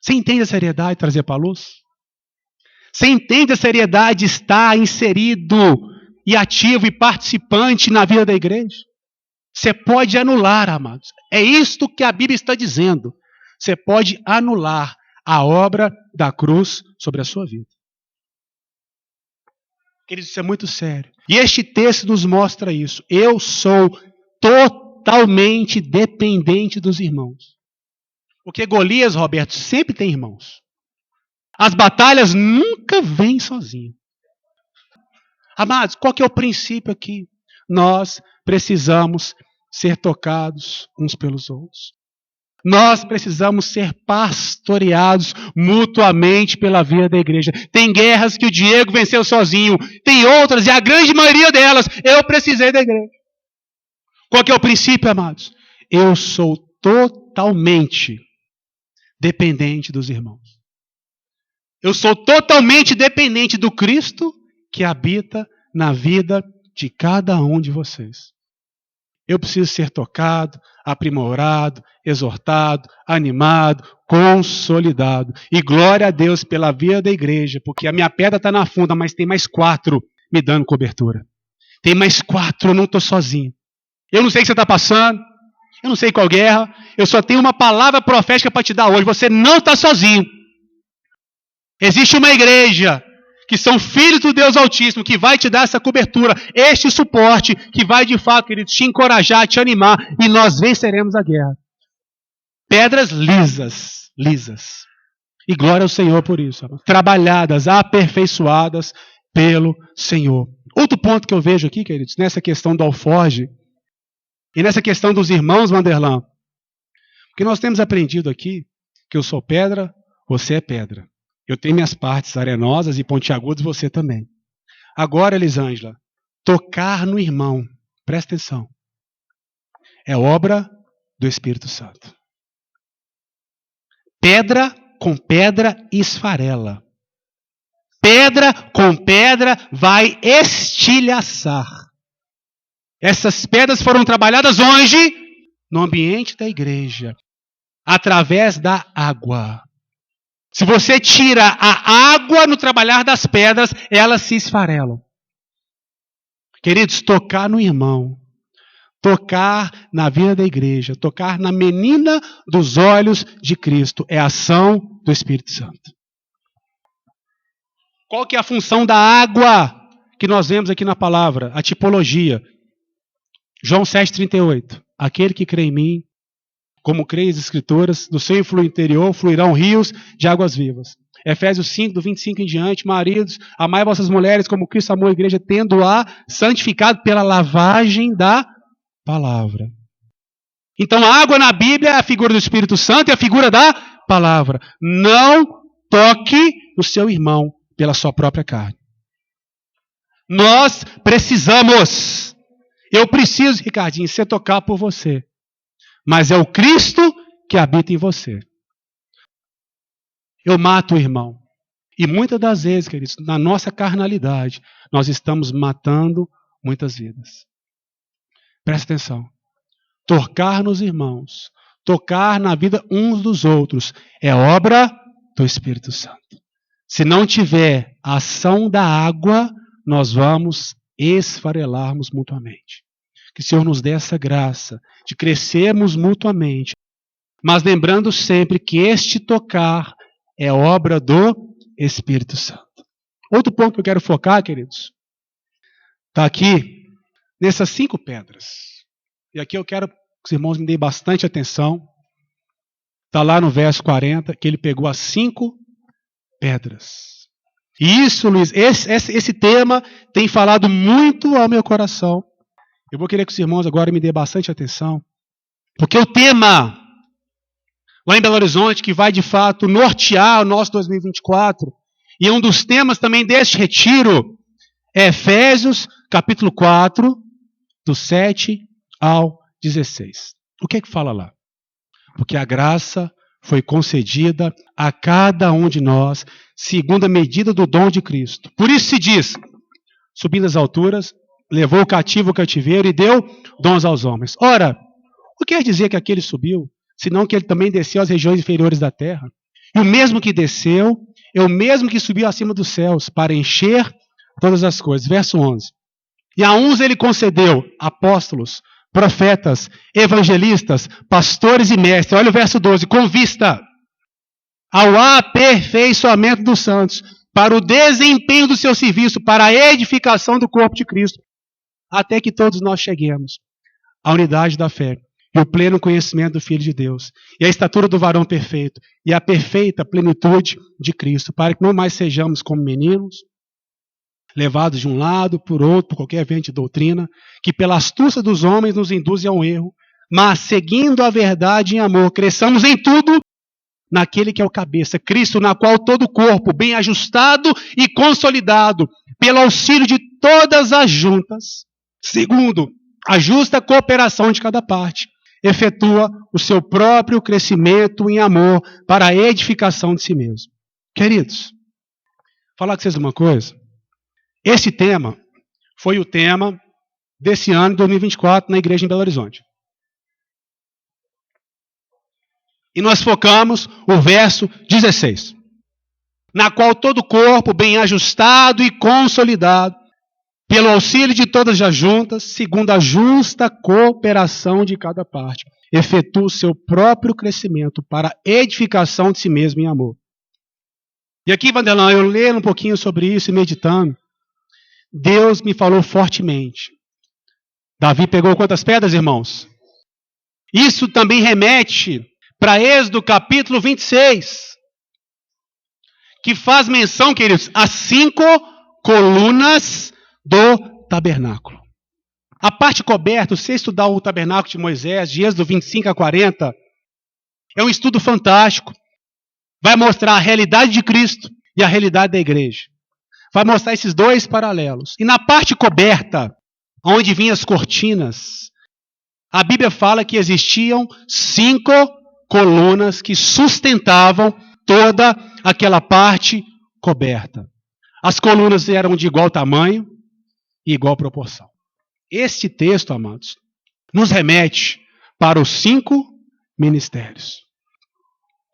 Você entende a seriedade de trazer para a luz? Você entende a seriedade de estar inserido e ativo e participante na vida da igreja? Você pode anular, amados. É isto que a Bíblia está dizendo. Você pode anular a obra da cruz sobre a sua vida. Queridos, isso é muito sério. E este texto nos mostra isso. Eu sou totalmente dependente dos irmãos. Porque Golias, Roberto, sempre tem irmãos. As batalhas nunca vêm sozinho. Amados, qual que é o princípio aqui? Nós precisamos ser tocados uns pelos outros. Nós precisamos ser pastoreados mutuamente pela vida da igreja. Tem guerras que o Diego venceu sozinho. Tem outras, e a grande maioria delas, eu precisei da igreja. Qual que é o princípio, amados? Eu sou totalmente dependente dos irmãos. Eu sou totalmente dependente do Cristo que habita na vida de cada um de vocês. Eu preciso ser tocado, aprimorado, exortado, animado, consolidado. E glória a Deus pela vida da igreja, porque a minha pedra está na funda, mas tem mais 4 me dando cobertura. Tem mais 4, eu não estou sozinho. Eu não sei o que você está passando, eu não sei qual guerra, eu só tenho uma palavra profética para te dar hoje. Você não está sozinho. Existe uma igreja que são filhos do Deus Altíssimo, que vai te dar essa cobertura, este suporte, que vai de fato, querido, te encorajar, te animar, e nós venceremos a guerra. Pedras lisas, lisas. E glória ao Senhor por isso. Trabalhadas, aperfeiçoadas pelo Senhor. Outro ponto que eu vejo aqui, queridos, nessa questão do alforje, e nessa questão dos irmãos, Vanderlan, porque nós temos aprendido aqui que eu sou pedra, você é pedra. Eu tenho minhas partes arenosas e pontiagudas, você também. Agora, Elisângela, tocar no irmão, presta atenção, é obra do Espírito Santo. Pedra com pedra esfarela. Pedra com pedra vai estilhaçar. Essas pedras foram trabalhadas onde? No ambiente da igreja, através da água. Se você tira a água no trabalhar das pedras, elas se esfarelam. Queridos, tocar no irmão, tocar na vida da igreja, tocar na menina dos olhos de Cristo, é a ação do Espírito Santo. Qual que é a função da água que nós vemos aqui na palavra? A tipologia. João 7,38. Aquele que crê em mim, como creem as Escrituras, do seu influo interior fluirão rios de águas vivas. Efésios 5, do 25 em diante, maridos, amai vossas mulheres como Cristo amou a igreja, tendo-a santificado pela lavagem da palavra. Então a água na Bíblia é a figura do Espírito Santo e a figura da palavra. Não toque no seu irmão pela sua própria carne. Nós precisamos. Eu preciso, Ricardinho, ser tocado por você. Mas é o Cristo que habita em você. Eu mato o irmão. E muitas das vezes, queridos, na nossa carnalidade, nós estamos matando muitas vidas. Presta atenção. Tocar nos irmãos, tocar na vida uns dos outros, é obra do Espírito Santo. Se não tiver a ação da água, nós vamos esfarelarmos mutuamente. Que o Senhor nos dê essa graça de crescermos mutuamente, mas lembrando sempre que este tocar é obra do Espírito Santo. Outro ponto que eu quero focar, queridos, está aqui nessas 5 pedras. E aqui eu quero que os irmãos me deem bastante atenção. Está lá no verso 40, que ele pegou as 5 pedras. E isso, Luiz, esse tema tem falado muito ao meu coração. Eu vou querer que os irmãos agora me deem bastante atenção. Porque o tema lá em Belo Horizonte, que vai de fato nortear o nosso 2024, e um dos temas também deste retiro, é Efésios capítulo 4, do 7 ao 16. O que é que fala lá? Porque a graça foi concedida a cada um de nós, segundo a medida do dom de Cristo. Por isso se diz, subindo as alturas, levou o cativo ao cativeiro e deu dons aos homens. Ora, o que quer dizer que aquele subiu? Senão que ele também desceu às regiões inferiores da terra. E o mesmo que desceu, é o mesmo que subiu acima dos céus, para encher todas as coisas. Verso 11. E a uns ele concedeu apóstolos, profetas, evangelistas, pastores e mestres. Olha o verso 12. Com vista ao aperfeiçoamento dos santos, para o desempenho do seu serviço, para a edificação do corpo de Cristo, até que todos nós cheguemos à unidade da fé e o pleno conhecimento do Filho de Deus, e a estatura do varão perfeito, e a perfeita plenitude de Cristo, para que não mais sejamos como meninos, levados de um lado por outro, por qualquer vento de doutrina, que pela astúcia dos homens nos induzem ao erro, mas seguindo a verdade em amor, cresçamos em tudo naquele que é o cabeça, Cristo, na qual todo o corpo, bem ajustado e consolidado, pelo auxílio de todas as juntas, segundo a justa cooperação de cada parte, efetua o seu próprio crescimento em amor para a edificação de si mesmo. Queridos, falar com vocês uma coisa. Esse tema foi o tema desse ano, 2024, na igreja em Belo Horizonte. E nós focamos o verso 16, na qual todo o corpo, bem ajustado e consolidado, pelo auxílio de todas as juntas, segundo a justa cooperação de cada parte, efetua o seu próprio crescimento para a edificação de si mesmo em amor. E aqui, Vanderlan, eu lendo um pouquinho sobre isso e meditando, Deus me falou fortemente. Davi pegou quantas pedras, irmãos? Isso também remete para Êxodo capítulo 26, que faz menção, queridos, às 5 colunas do tabernáculo. A parte coberta, se você estudar o tabernáculo de Moisés, de Êxodo 25 a 40, é um estudo fantástico. Vai mostrar a realidade de Cristo e a realidade da igreja. Vai mostrar esses dois paralelos. E na parte coberta, onde vinham as cortinas, a Bíblia fala que existiam 5 colunas que sustentavam toda aquela parte coberta. As colunas eram de igual tamanho e igual proporção. Este texto, amados, nos remete para os 5 ministérios.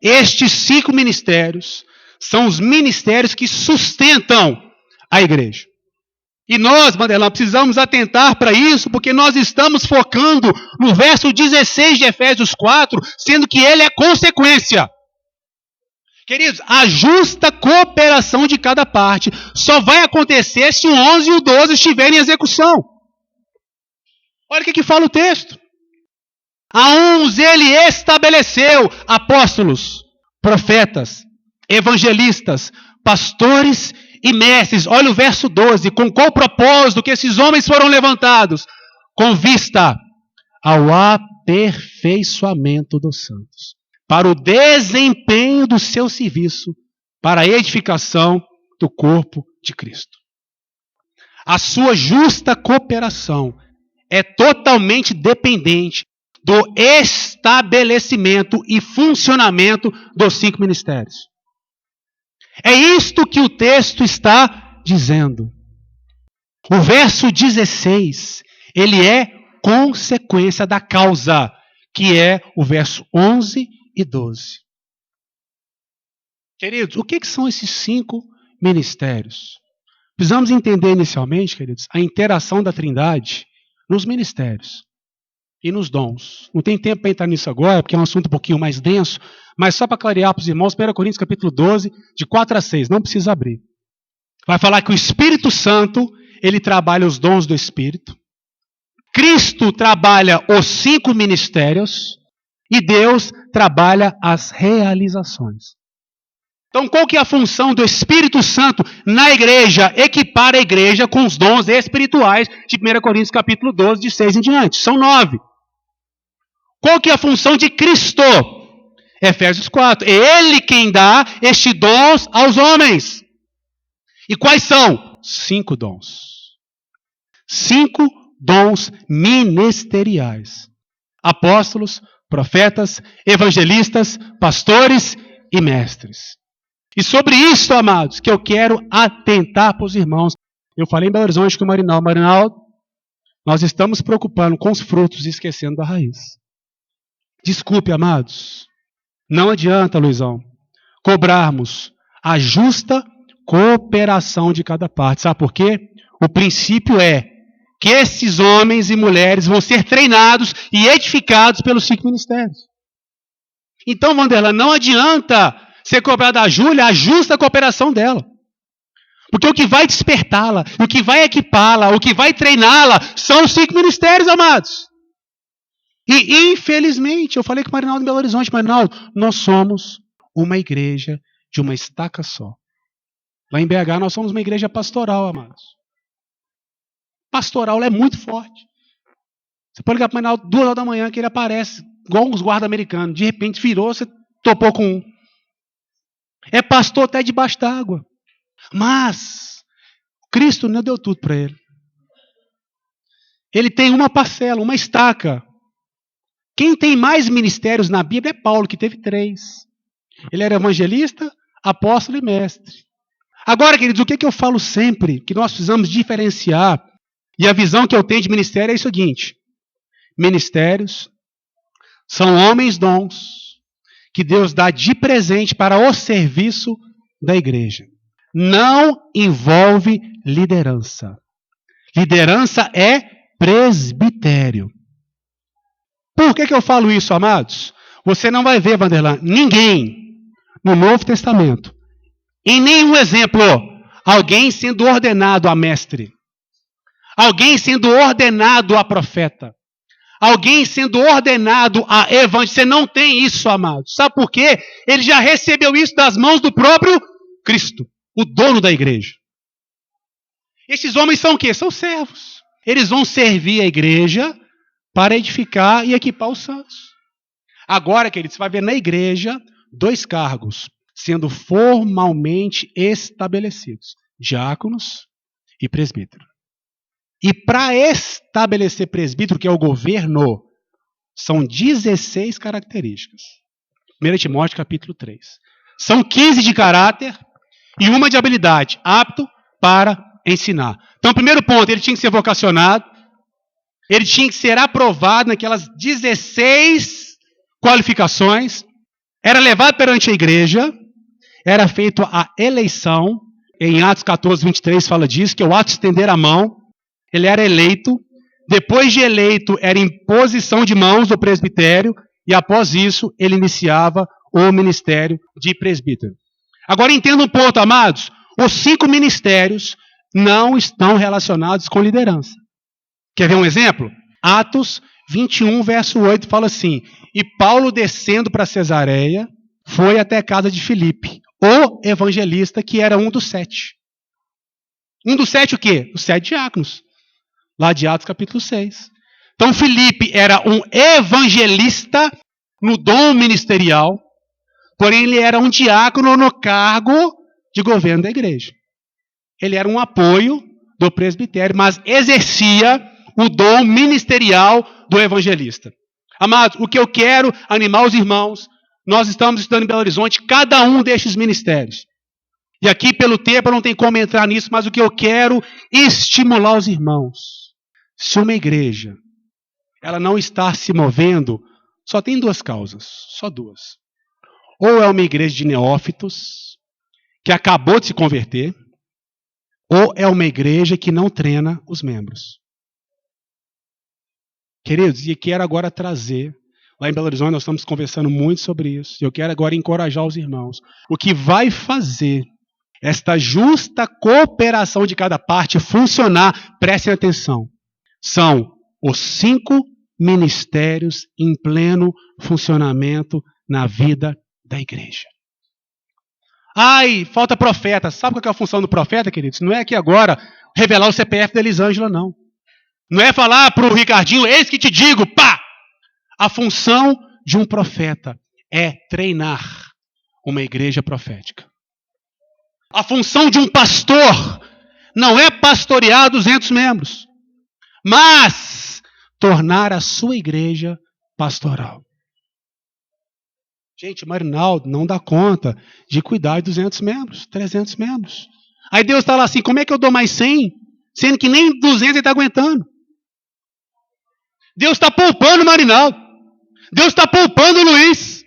Estes 5 ministérios são os ministérios que sustentam a igreja. E nós, Vanderlan, precisamos atentar para isso, porque nós estamos focando no verso 16 de Efésios 4, sendo que ele é consequência. Queridos, a justa cooperação de cada parte só vai acontecer se o 11 e o 12 estiverem em execução. Olha o que fala o texto. A uns ele estabeleceu apóstolos, profetas, evangelistas, pastores e mestres. Olha o verso 12. Com qual propósito que esses homens foram levantados? Com vista ao aperfeiçoamento dos santos, para o desempenho do seu serviço, para a edificação do corpo de Cristo. A sua justa cooperação é totalmente dependente do estabelecimento e funcionamento dos 5 ministérios. É isto que o texto está dizendo. O verso 16, ele é consequência da causa, que é o verso 11 e 12. Queridos, o que são esses 5 ministérios? Precisamos entender inicialmente, queridos, a interação da Trindade nos ministérios e nos dons. Não tem tempo para entrar nisso agora, porque é um assunto um pouquinho mais denso, mas só para clarear para os irmãos, 1 Coríntios capítulo 12, de 4 a 6, não precisa abrir. Vai falar que o Espírito Santo, ele trabalha os dons do Espírito. Cristo trabalha os 5 ministérios e Deus trabalha as realizações. Então, qual que é a função do Espírito Santo na igreja? Equipar a igreja com os dons espirituais de 1 Coríntios capítulo 12, de 6 em diante. São 9. Qual que é a função de Cristo? Efésios 4. É Ele quem dá estes dons aos homens. E quais são? 5 dons. 5 dons ministeriais. Apóstolos, profetas, evangelistas, pastores e mestres. E sobre isso, amados, que eu quero atentar para os irmãos. Eu falei em Belo Horizonte com o Marinaldo. Marinaldo, nós estamos preocupando com os frutos e esquecendo da raiz. Desculpe, amados. Não adianta, Luizão, cobrarmos a justa cooperação de cada parte. Sabe por quê? O princípio é que esses homens e mulheres vão ser treinados e edificados pelos 5 ministérios. Então, Vanderlan, não adianta ser cobrado da Júlia a justa cooperação dela. Porque o que vai despertá-la, o que vai equipá-la, o que vai treiná-la, são os 5 ministérios, amados. E, infelizmente, eu falei com o Marinaldo em Belo Horizonte, Marinaldo, nós somos uma igreja de uma estaca só. Lá em BH, nós somos uma igreja pastoral, amados. Pastoral é muito forte. Você pode ligar para o Marinaldo 2 horas da manhã, que ele aparece, igual uns guardas americanos. De repente virou, você topou com um. É pastor até debaixo d'água. Mas Cristo não deu tudo para ele. Ele tem uma parcela, uma estaca. Quem tem mais ministérios na Bíblia é Paulo, que teve 3. Ele era evangelista, apóstolo e mestre. Agora, queridos, o que eu falo sempre? Que nós precisamos diferenciar. E a visão que eu tenho de ministério é o seguinte. Ministérios são homens dons que Deus dá de presente para o serviço da igreja. Não envolve liderança. Liderança é presbitério. Por que eu falo isso, amados? Você não vai ver, Vanderlan, ninguém no Novo Testamento, em nenhum exemplo, alguém sendo ordenado a mestre, alguém sendo ordenado a profeta, alguém sendo ordenado a evangelista. Você não tem isso, amados. Sabe por quê? Ele já recebeu isso das mãos do próprio Cristo, o dono da igreja. Esses homens são o quê? São servos. Eles vão servir a igreja para edificar e equipar os santos. Agora, queridos, você vai ver na igreja 2 cargos sendo formalmente estabelecidos: diáconos e presbítero. E para estabelecer presbítero, que é o governo, são 16 características. 1 Timóteo capítulo 3. São 15 de caráter e uma de habilidade, apto para ensinar. Então, primeiro ponto, ele tinha que ser vocacionado, ele tinha que ser aprovado naquelas 16 qualificações, era levado perante a igreja, era feita a eleição, em Atos 14, 23 fala disso, que é o ato de estender a mão. Ele era eleito, depois de eleito era imposição de mãos do presbitério, e após isso ele iniciava o ministério de presbítero. Agora entenda um ponto, amados, os 5 ministérios não estão relacionados com liderança. Quer ver um exemplo? Atos 21, verso 8 fala assim: e Paulo, descendo para Cesareia, foi até a casa de Filipe, o evangelista, que era um dos 7. Um dos 7 o quê? Os 7 diáconos. Lá de Atos capítulo 6. Então Filipe era um evangelista no dom ministerial, porém ele era um diácono no cargo de governo da igreja. Ele era um apoio do presbitério, mas exercia o dom ministerial do evangelista. Amados, o que eu quero animar os irmãos, nós estamos estudando em Belo Horizonte cada um destes ministérios. E aqui, pelo tempo, eu não tenho como entrar nisso, mas o que eu quero estimular os irmãos. Se uma igreja ela não está se movendo, só tem 2 causas, só 2. Ou é uma igreja de neófitos, que acabou de se converter, ou é uma igreja que não treina os membros. Queridos, e quero agora trazer, lá em Belo Horizonte nós estamos conversando muito sobre isso, e eu quero agora encorajar os irmãos. O que vai fazer esta justa cooperação de cada parte funcionar, prestem atenção, são os 5 ministérios em pleno funcionamento na vida da igreja. Ai, falta profeta. Sabe qual é a função do profeta, queridos? Não é aqui agora revelar o CPF da Elisângela, não. Não é falar para o Ricardinho, eis que te digo, pá! A função de um profeta é treinar uma igreja profética. A função de um pastor não é pastorear 200 membros, mas tornar a sua igreja pastoral. Gente, Marinaldo não dá conta de cuidar de 200 membros, 300 membros. Aí Deus está lá assim, como é que eu dou mais 100? Sendo que nem 200 ele está aguentando. Deus está poupando o Marinaldo. Deus está poupando o Luiz.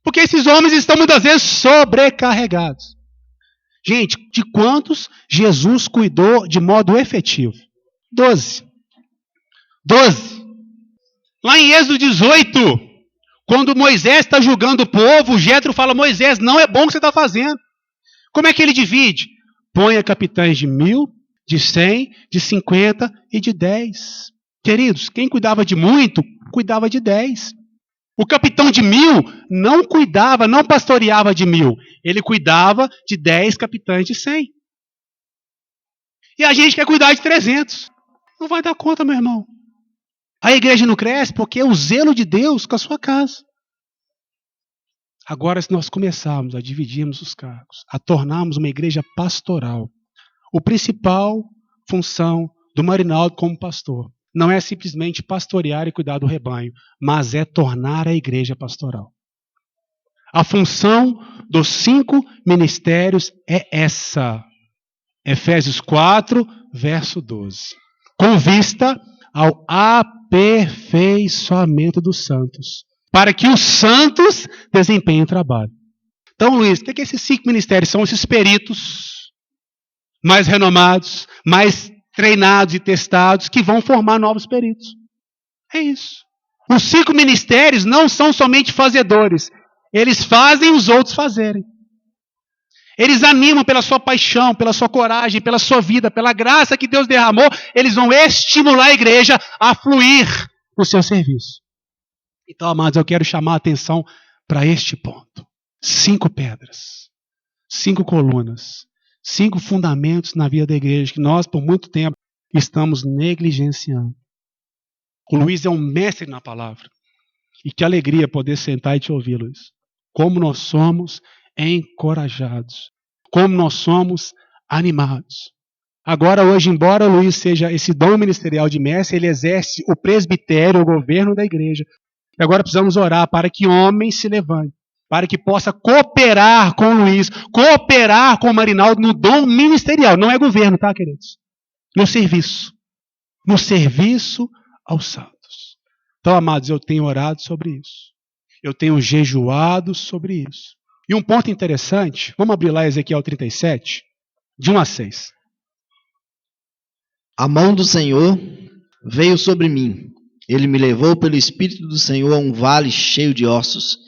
Porque esses homens estão muitas vezes sobrecarregados. Gente, de quantos Jesus cuidou de modo efetivo? 12. Lá em Êxodo 18, quando Moisés está julgando o povo, Jétro fala, Moisés, não é bom o que você está fazendo. Como é que ele divide? Ponha capitães de 1.000, de 100, de 50 e de 10. Queridos, quem cuidava de muito, cuidava de 10. O capitão de 1.000 não cuidava, não pastoreava de 1.000. Ele cuidava de 10 capitães de 100. E a gente quer cuidar de 300. Não vai dar conta, meu irmão. A igreja não cresce porque é o zelo de Deus com a sua casa. Agora, se nós começarmos a dividirmos os cargos, a tornarmos uma igreja pastoral, a principal função do Marinaldo como pastor não é simplesmente pastorear e cuidar do rebanho, mas é tornar a igreja pastoral. A função dos 5 ministérios é essa. Efésios 4, verso 12. Com vista ao aperfeiçoamento dos santos, para que os santos desempenhem o trabalho. Então, Luiz, o que esses 5 ministérios são? Esses peritos mais renomados, mais treinados e testados, que vão formar novos peritos. É isso. Os 5 ministérios não são somente fazedores. Eles fazem os outros fazerem. Eles animam pela sua paixão, pela sua coragem, pela sua vida, pela graça que Deus derramou. Eles vão estimular a igreja a fluir no seu serviço. Então, amados, eu quero chamar a atenção para este ponto. 5 pedras, 5 colunas, 5 fundamentos na vida da igreja que nós, por muito tempo, estamos negligenciando. O Luiz é um mestre na palavra. E que alegria poder sentar e te ouvir, Luiz. Como nós somos encorajados. Como nós somos animados. Agora, hoje, embora o Luiz seja esse dom ministerial de mestre, ele exerce o presbitério, o governo da igreja. E agora precisamos orar para que homens se levantem, para que possa cooperar com o Luiz, cooperar com o Marinaldo no dom ministerial. Não é governo, tá, queridos? No serviço. No serviço aos santos. Então, amados, eu tenho orado sobre isso. Eu tenho jejuado sobre isso. E um ponto interessante, vamos abrir lá Ezequiel 37, de 1 a 6. A mão do Senhor veio sobre mim. Ele me levou pelo Espírito do Senhor a um vale cheio de ossos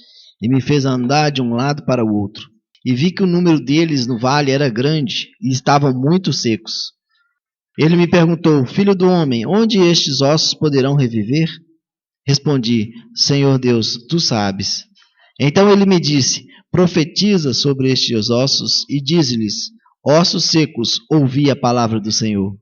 e me fez andar de um lado para o outro. E vi que o número deles no vale era grande e estavam muito secos. Ele me perguntou, filho do homem, onde estes ossos poderão reviver? Respondi, Senhor Deus, tu sabes. Então ele me disse: profetiza sobre estes ossos e dize-lhes: ossos secos, ouvi a palavra do Senhor.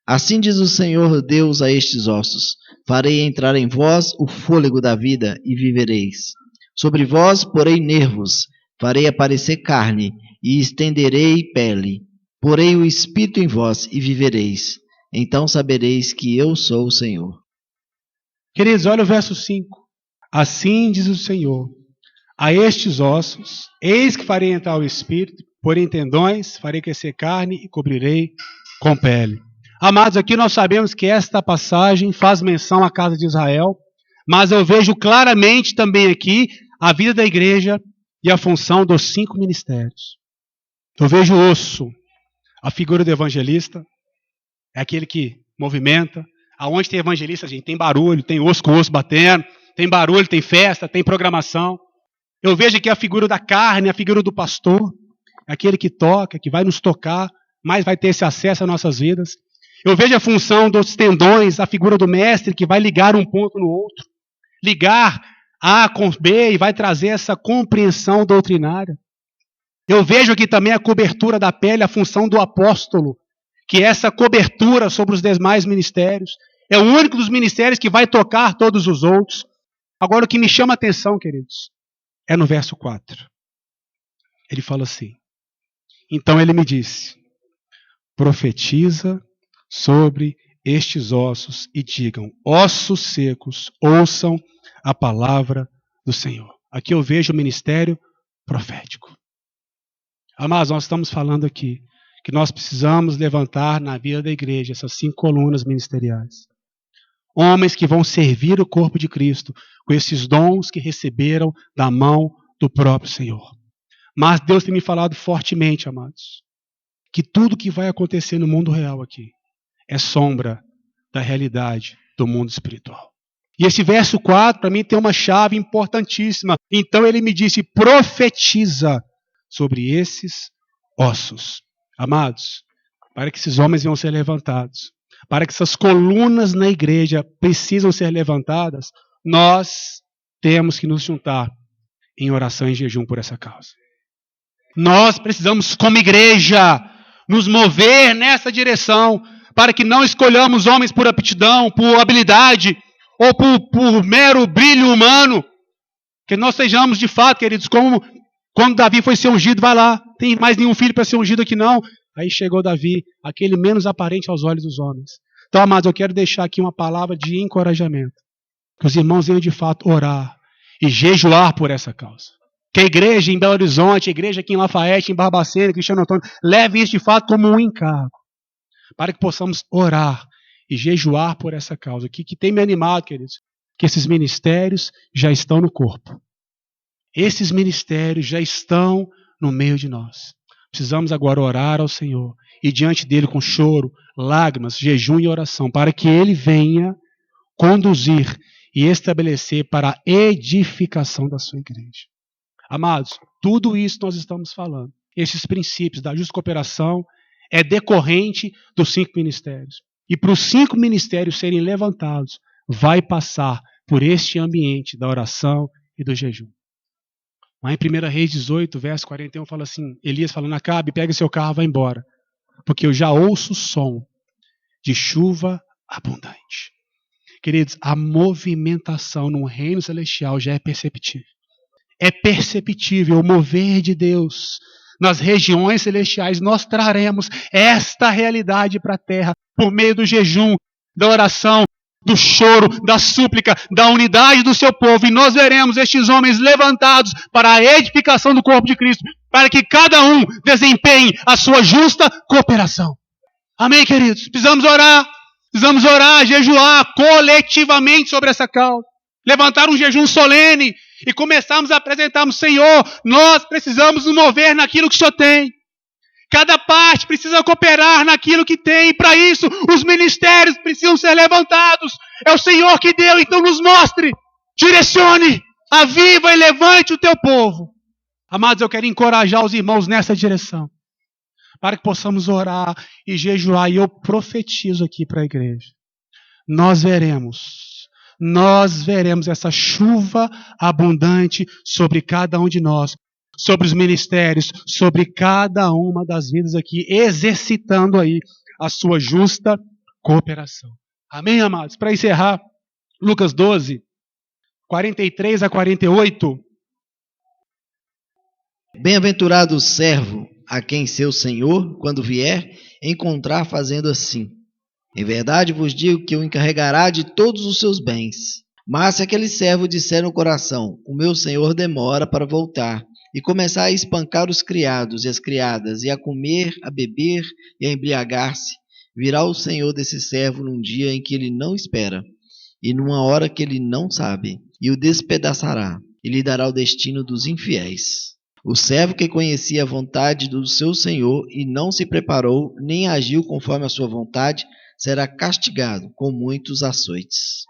Assim diz o Senhor Deus a estes ossos: farei entrar em vós o fôlego da vida e vivereis. Sobre vós porei nervos, farei aparecer carne e estenderei pele. Porei o espírito em vós e vivereis. Então sabereis que eu sou o Senhor. Queridos, olha o verso 5. Assim diz o Senhor: a estes ossos, eis que farei entrar o espírito, porém tendões, farei crescer carne e cobrirei com pele. Amados, aqui nós sabemos que esta passagem faz menção à casa de Israel, mas eu vejo claramente também aqui a vida da igreja e a função dos 5 ministérios. Eu vejo o osso, a figura do evangelista, é aquele que movimenta. Aonde tem evangelista, gente, tem barulho, tem osso com osso batendo, tem barulho, tem festa, tem programação. Eu vejo aqui a figura da carne, a figura do pastor, aquele que toca, que vai nos tocar, mas vai ter esse acesso às nossas vidas. Eu vejo a função dos tendões, a figura do mestre, que vai ligar um ponto no outro. Ligar A com B e vai trazer essa compreensão doutrinária. Eu vejo aqui também a cobertura da pele, a função do apóstolo, que é essa cobertura sobre os demais ministérios. É o único dos ministérios que vai tocar todos os outros. Agora, o que me chama a atenção, queridos, é no verso 4. Ele fala assim: então ele me disse, profetiza sobre estes ossos e digam, ossos secos, ouçam a palavra do Senhor. Aqui eu vejo o ministério profético. Amados, nós estamos falando aqui que nós precisamos levantar na vida da igreja essas 5 colunas ministeriais. Homens que vão servir o corpo de Cristo com esses dons que receberam da mão do próprio Senhor. Mas Deus tem me falado fortemente, amados, que tudo que vai acontecer no mundo real aqui é sombra da realidade do mundo espiritual. E esse verso 4, para mim, tem uma chave importantíssima. Então ele me disse, profetiza sobre esses ossos. Amados, para que esses homens venham ser levantados, para que essas colunas na igreja precisam ser levantadas, nós temos que nos juntar em oração e jejum por essa causa. Nós precisamos, como igreja, nos mover nessa direção, para que não escolhamos homens por aptidão, por habilidade, ou por mero brilho humano, que nós sejamos de fato, queridos, como quando Davi foi ser ungido, vai lá, tem mais nenhum filho para ser ungido aqui não. Aí chegou Davi, aquele menos aparente aos olhos dos homens. Então, amados, eu quero deixar aqui uma palavra de encorajamento, que os irmãos venham de fato orar e jejuar por essa causa. Que a igreja em Belo Horizonte, a igreja aqui em Lafayette, em Barbacena, em Cristiano Antônio, leve isso de fato como um encargo, para que possamos orar e jejuar por essa causa. O que tem me animado, queridos? Que esses ministérios já estão no corpo. Esses ministérios já estão no meio de nós. Precisamos agora orar ao Senhor e diante dele com choro, lágrimas, jejum e oração, para que ele venha conduzir e estabelecer para a edificação da sua igreja. Amados, tudo isso nós estamos falando. Esses princípios da justa cooperação é decorrente dos 5 ministérios. E para os 5 ministérios serem levantados, vai passar por este ambiente da oração e do jejum. Lá em 1 Reis 18, verso 41, fala assim, Elias falando, Acabe, pega seu carro e vai embora, porque eu já ouço o som de chuva abundante. Queridos, a movimentação no reino celestial já é perceptível. É perceptível o mover de Deus nas regiões celestiais. Nós traremos esta realidade para a terra por meio do jejum, da oração, do choro, da súplica, da unidade do seu povo. E nós veremos estes homens levantados para a edificação do corpo de Cristo, para que cada um desempenhe a sua justa cooperação. Amém, queridos? Precisamos orar, jejuar coletivamente sobre essa causa. Levantar um jejum solene e começarmos a apresentarmos, Senhor, nós precisamos nos mover naquilo que o Senhor tem. Cada parte precisa cooperar naquilo que tem. E para isso, os ministérios precisam ser levantados. É o Senhor que deu, então nos mostre, direcione, aviva e levante o teu povo. Amados, eu quero encorajar os irmãos nessa direção, para que possamos orar e jejuar. E eu profetizo aqui para a igreja. Nós veremos nós veremos essa chuva abundante sobre cada um de nós, sobre os ministérios, sobre cada uma das vidas aqui, exercitando aí a sua justa cooperação. Amém, amados? Para encerrar, Lucas 12, 43 a 48. Bem-aventurado o servo a quem seu senhor, quando vier, encontrar fazendo assim. Em verdade vos digo que o encarregará de todos os seus bens. Mas se aquele servo disser no coração, o meu senhor demora para voltar, e começar a espancar os criados e as criadas, e a comer, a beber e a embriagar-se, virá o senhor desse servo num dia em que ele não espera, e numa hora que ele não sabe, e o despedaçará, e lhe dará o destino dos infiéis. O servo que conhecia a vontade do seu senhor e não se preparou, nem agiu conforme a sua vontade, será castigado com muitos açoites.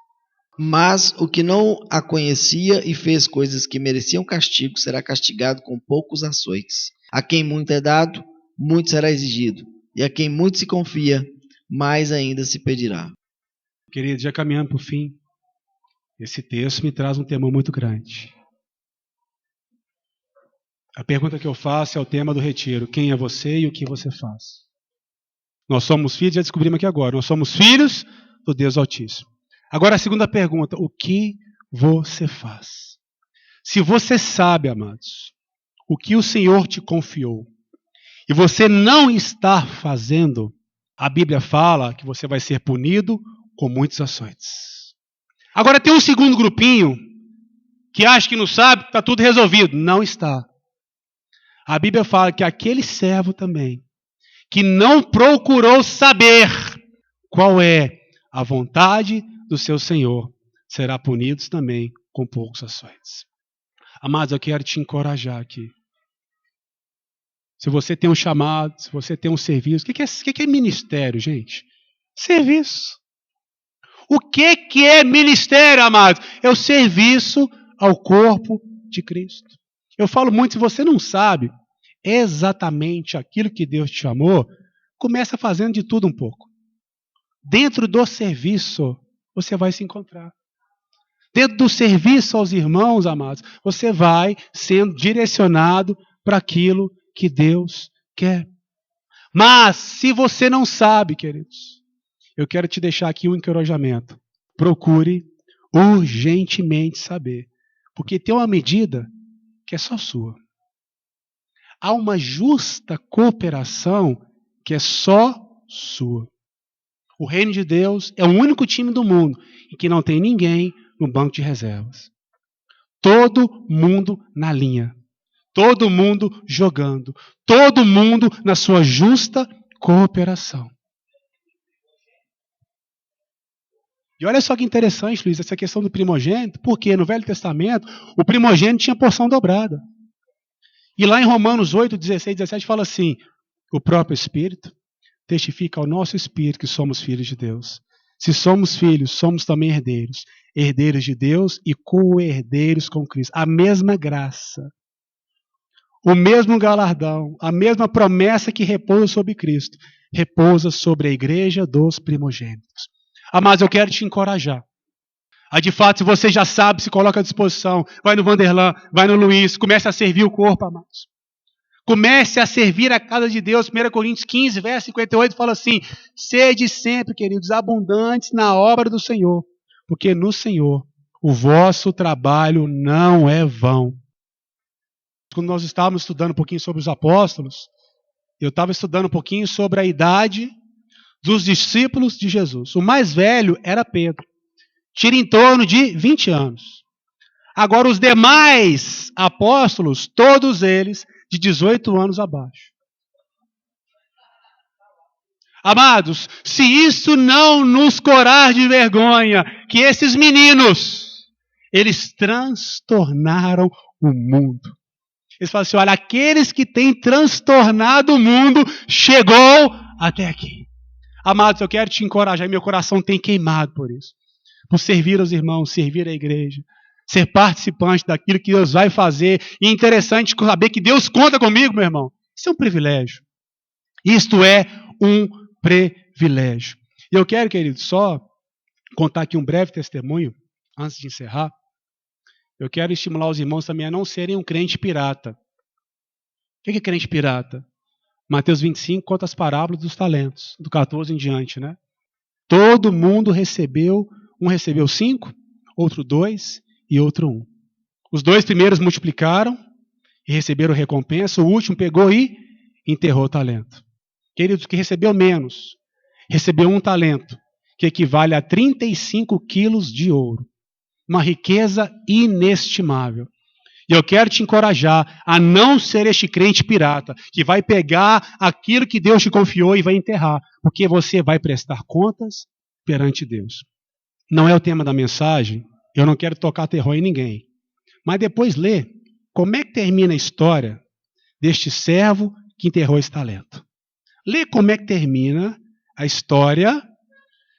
Mas o que não a conhecia e fez coisas que mereciam castigo, será castigado com poucos açoites. A quem muito é dado, muito será exigido, e a quem muito se confia, mais ainda se pedirá. Querido, já caminhando para o fim, esse texto me traz um temor muito grande. A pergunta que eu faço é o tema do retiro: quem é você e o que você faz? Nós somos filhos, já descobrimos aqui agora, nós somos filhos do Deus Altíssimo. Agora a segunda pergunta: o que você faz? Se você sabe, amados, o que o Senhor te confiou, e você não está fazendo, a Bíblia fala que você vai ser punido com muitos açoites. Agora tem um segundo grupinho que acha que não sabe, está tudo resolvido. Não está. A Bíblia fala que aquele servo também, que não procurou saber qual é a vontade do seu Senhor, será punido também com poucos açoites. Amados, eu quero te encorajar aqui. Se você tem um chamado, se você tem um serviço, o que é ministério, gente? Serviço. O que é ministério, amados? É o serviço ao corpo de Cristo. Eu falo muito, se você não sabe exatamente aquilo que Deus te chamou, começa fazendo de tudo um pouco. Dentro do serviço, você vai se encontrar. Dentro do serviço aos irmãos, amados, você vai sendo direcionado para aquilo que Deus quer. Mas, se você não sabe, queridos, eu quero te deixar aqui um encorajamento. Procure urgentemente saber. Porque tem uma medida que é só sua. Há uma justa cooperação que é só sua. O reino de Deus é o único time do mundo em que não tem ninguém no banco de reservas. Todo mundo na linha. Todo mundo jogando. Todo mundo na sua justa cooperação. E olha só que interessante, Luiz, essa questão do primogênito, porque no Velho Testamento o primogênito tinha porção dobrada. E lá em Romanos 8, 16, 17 fala assim: o próprio Espírito testifica ao nosso Espírito que somos filhos de Deus. Se somos filhos, somos também herdeiros. Herdeiros de Deus e co-herdeiros com Cristo. A mesma graça, o mesmo galardão, a mesma promessa que repousa sobre Cristo, repousa sobre a igreja dos primogênitos. Amados, eu quero te encorajar. De fato, se você já sabe, se coloca à disposição, vai no Vanderlan, vai no Luiz, comece a servir o corpo, amados. Comece a servir a casa de Deus. 1 Coríntios 15, verso 58, fala assim: sede sempre, queridos, abundantes na obra do Senhor, porque no Senhor o vosso trabalho não é vão. Quando nós estávamos estudando um pouquinho sobre os apóstolos, eu estava estudando um pouquinho sobre a idade dos discípulos de Jesus. O mais velho era Pedro. Tinha em torno de 20 anos. Agora, os demais apóstolos, todos eles, de 18 anos abaixo. Amados, se isso não nos corar de vergonha, que esses meninos, eles transtornaram o mundo. Eles falam assim: olha, aqueles que têm transtornado o mundo, chegou até aqui. Amados, eu quero te encorajar, meu coração tem queimado por isso. Por servir aos irmãos, servir a igreja, ser participante daquilo que Deus vai fazer. E é interessante saber que Deus conta comigo, meu irmão. Isso é um privilégio. Isto é um privilégio. E eu quero, querido, só contar aqui um breve testemunho. antes de encerrar, eu quero estimular os irmãos também a não serem um crente pirata. O que é crente pirata? Mateus 25 conta as parábolas dos talentos, do 14 em diante, né? Todo mundo recebeu, um recebeu 5, outro 2 e outro 1. Os 2 primeiros multiplicaram e receberam recompensa, o último pegou e enterrou o talento. Queridos, que recebeu menos, recebeu 1 talento, que equivale a 35 quilos de ouro. Uma riqueza inestimável. E eu quero te encorajar a não ser este crente pirata, que vai pegar aquilo que Deus te confiou e vai enterrar, porque você vai prestar contas perante Deus. Não é o tema da mensagem, eu não quero tocar terror em ninguém. Mas depois lê como é que termina a história deste servo que enterrou esse talento. Lê como é que termina a história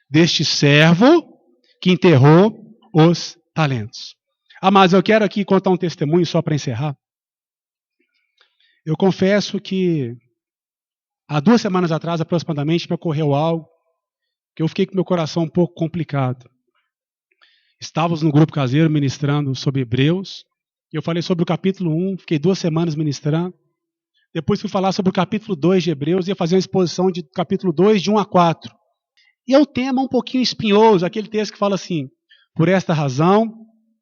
deste servo que enterrou os talentos. Mas eu quero aqui contar um testemunho só para encerrar. Eu confesso que há 2 semanas atrás, aproximadamente, me ocorreu algo que eu fiquei com meu coração um pouco complicado. Estávamos no grupo caseiro ministrando sobre Hebreus, e eu falei sobre o capítulo 1, fiquei 2 semanas ministrando. Depois fui falar sobre o capítulo 2 de Hebreus, e ia fazer uma exposição de capítulo 2, de 1 a 4. E é um tema um pouquinho espinhoso, aquele texto que fala assim: por esta razão,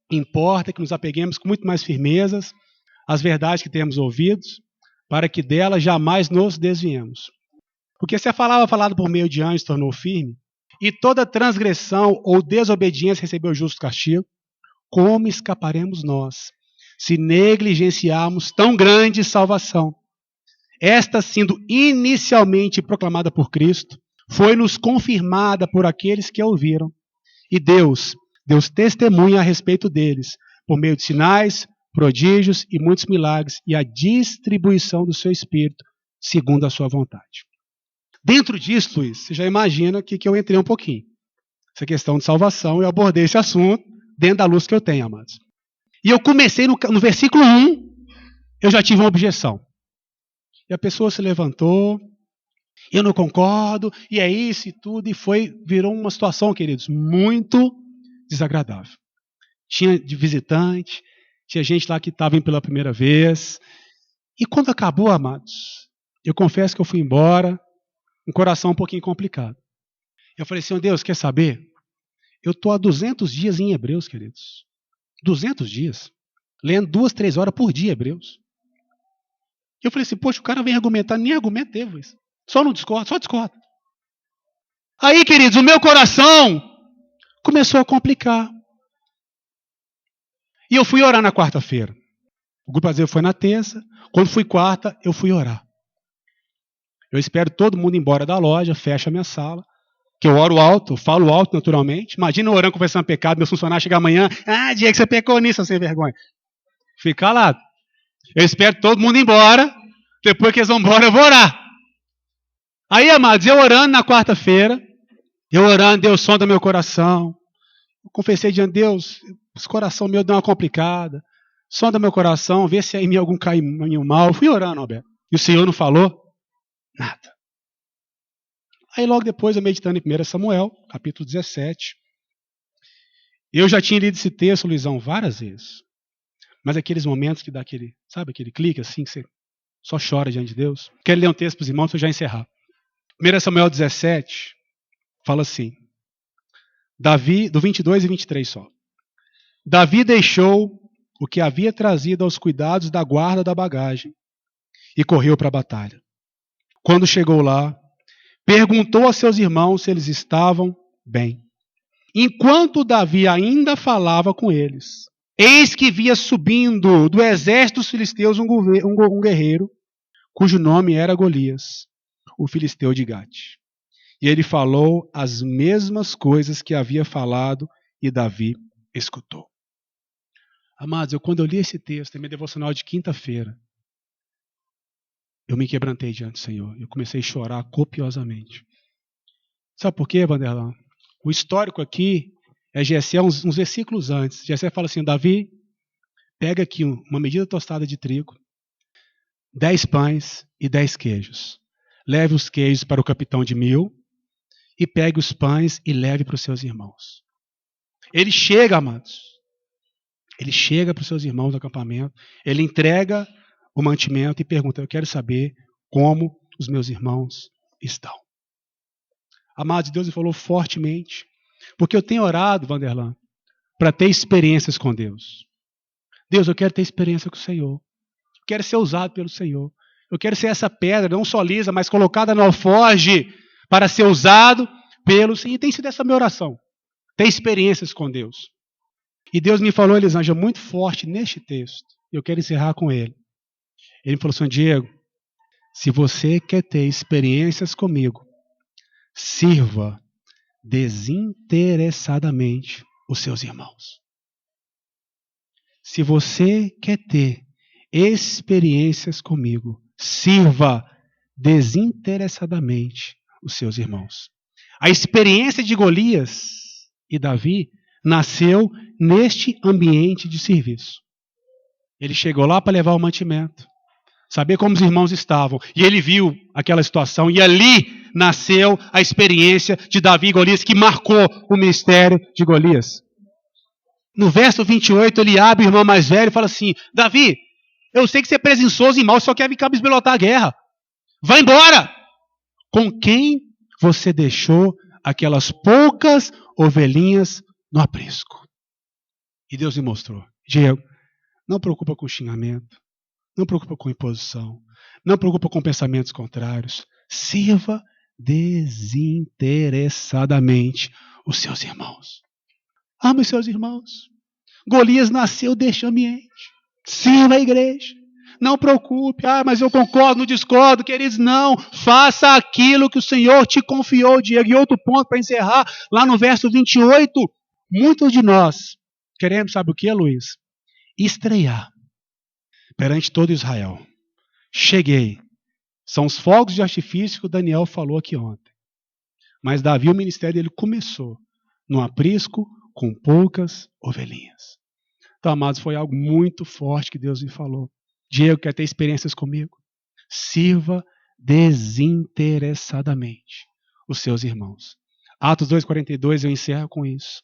importa que nos apeguemos com muito mais firmezas às verdades que temos ouvidos, para que delas jamais nos desviemos. Porque se a palavra falada por meio de anjos tornou firme, e toda transgressão ou desobediência recebeu justo castigo, como escaparemos nós, se negligenciarmos tão grande salvação? Esta, sendo inicialmente proclamada por Cristo, foi-nos confirmada por aqueles que a ouviram. E Deus testemunha a respeito deles, por meio de sinais, prodígios e muitos milagres, e a distribuição do seu Espírito, segundo a sua vontade. Dentro disso, Luiz, você já imagina que eu entrei um pouquinho. Essa questão de salvação, eu abordei esse assunto dentro da luz que eu tenho, amados. E eu comecei no versículo 1, eu já tive uma objeção. E a pessoa se levantou, eu não concordo, e é isso e tudo, e virou uma situação, queridos, muito desagradável. Tinha de visitante, tinha gente lá que estava indo pela primeira vez. E quando acabou, amados, eu confesso que eu fui embora, um coração um pouquinho complicado. Eu falei, Senhor Deus, quer saber? Eu estou há 200 dias em Hebreus, queridos. 200 dias. Lendo 2, 3 horas por dia Hebreus. Eu falei assim, poxa, o cara vem argumentar, nem argumento teve isso. Só não discorda, só discorda. Aí, queridos, o meu coração começou a complicar. E eu fui orar na quarta-feira. O grupo brasileiro foi na terça. Quando fui quarta, eu fui orar. Eu espero todo mundo ir embora da loja, fecho a minha sala, que eu oro alto, eu falo alto naturalmente. Imagina eu orando, confessando pecado, meu funcionário chegar amanhã, Diego, você pecou nisso, sem vergonha. Fica calado. Eu espero todo mundo ir embora, depois que eles vão embora, eu vou orar. Aí, amados, eu orando na quarta-feira, eu orando, Deus sonda meu coração. Eu confessei diante de Deus, esse coração meu deu uma complicada. Sonda meu coração, vê se aí em mim algum caminho mal. Eu fui orando, Alberto. E o Senhor não falou nada. Aí logo depois, eu meditando em 1 Samuel, capítulo 17. Eu já tinha lido esse texto, Luizão, várias vezes. Mas aqueles momentos que dá aquele, sabe, aquele clique assim, que você só chora diante de Deus. Quero ler um texto para os irmãos para eu já encerrar. 1 Samuel 17 fala assim, Davi, do 22 e 23 só. Davi deixou o que havia trazido aos cuidados da guarda da bagagem e correu para a batalha. Quando chegou lá, perguntou a seus irmãos se eles estavam bem. Enquanto Davi ainda falava com eles, eis que via subindo do exército dos filisteus um guerreiro, cujo nome era Golias, o filisteu de Gate. E ele falou as mesmas coisas que havia falado e Davi escutou. Amados, quando eu li esse texto, em minha devocional de quinta-feira, eu me quebrantei diante do Senhor. Eu comecei a chorar copiosamente. Sabe por quê, Vanderlan? O histórico aqui é Jessé uns versículos antes. Jessé fala assim, Davi, pega aqui uma medida tostada de trigo, 10 pães e 10 queijos. Leve os queijos para o capitão de 1000 e pegue os pães e leve para os seus irmãos. Ele chega, amados. Ele chega para os seus irmãos do acampamento, ele entrega o mantimento e pergunta: eu quero saber como os meus irmãos estão. Amados, Deus me falou fortemente, porque eu tenho orado, Vanderlan, para ter experiências com Deus. Deus, eu quero ter experiência com o Senhor. Eu quero ser usado pelo Senhor. Eu quero ser essa pedra, não só lisa, mas colocada no alforje para ser usado pelo Senhor. E tem sido essa minha oração. Ter experiências com Deus. E Deus me falou, Elisângela, muito forte neste texto. Eu quero encerrar com ele. Ele me falou assim: Diego, se você quer ter experiências comigo, sirva desinteressadamente os seus irmãos. Se você quer ter experiências comigo, sirva desinteressadamente os seus irmãos. A experiência de Golias e Davi nasceu neste ambiente de serviço. Ele chegou lá para levar o mantimento, saber como os irmãos estavam, e ele viu aquela situação, e ali nasceu a experiência de Davi e Golias, que marcou o ministério de Golias. No verso 28, Eliabe, o irmão mais velho, fala assim: Davi, eu sei que você é presunçoso e mau, só quer vir bisbilotar a guerra. Vai embora! Com quem você deixou aquelas poucas ovelhinhas no aprisco? E Deus me mostrou: Diego, não preocupa com xingamento, não preocupa com imposição, não preocupa com pensamentos contrários. Sirva desinteressadamente os seus irmãos. Ame os seus irmãos. Golias nasceu deste ambiente. Sirva a igreja. Não preocupe. Mas eu concordo, não discordo, queridos. Não. Faça aquilo que o Senhor te confiou, Diego. E outro ponto para encerrar, lá no verso 28. Muitos de nós queremos, sabe o que, Luiz? Estrear perante todo Israel. Cheguei. São os fogos de artifício que o Daniel falou aqui ontem. Mas Davi, o ministério dele começou no aprisco com poucas ovelhinhas. Então, amados, foi algo muito forte que Deus me falou. Diego, quer ter experiências comigo? Sirva desinteressadamente os seus irmãos. Atos 2,42, eu encerro com isso.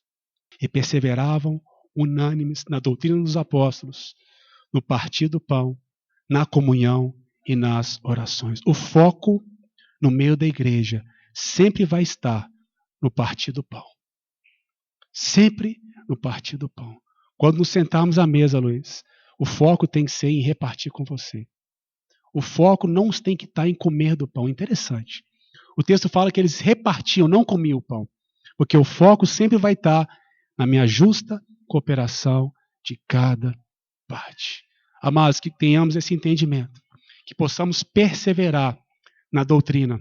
E perseveravam unânimes na doutrina dos apóstolos, no partir do pão, na comunhão e nas orações. O foco no meio da igreja sempre vai estar no partir do pão. Sempre no partir do pão. Quando nos sentarmos à mesa, Luiz, o foco tem que ser em repartir com você. O foco não tem que estar em comer do pão. Interessante. O texto fala que eles repartiam, não comiam o pão. Porque o foco sempre vai estar na minha justa cooperação de cada parte. Amados, que tenhamos esse entendimento. Que possamos perseverar na doutrina,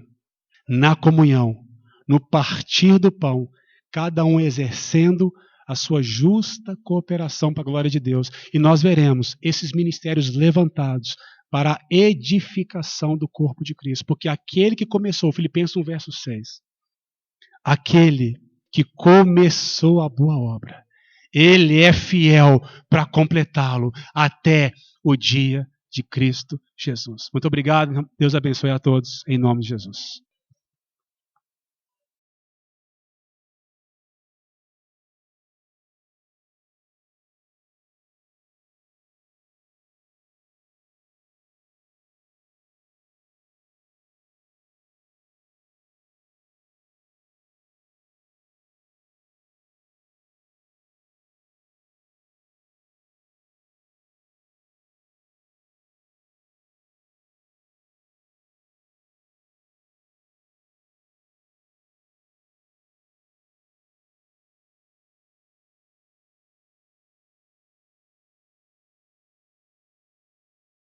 na comunhão, no partir do pão, cada um exercendo a sua justa cooperação para a glória de Deus. E nós veremos esses ministérios levantados para a edificação do corpo de Cristo. Porque aquele que começou, Filipenses 1, verso 6, aquele que começou a boa obra, ele é fiel para completá-lo até o dia de Cristo Jesus. Muito obrigado. Deus abençoe a todos, em nome de Jesus.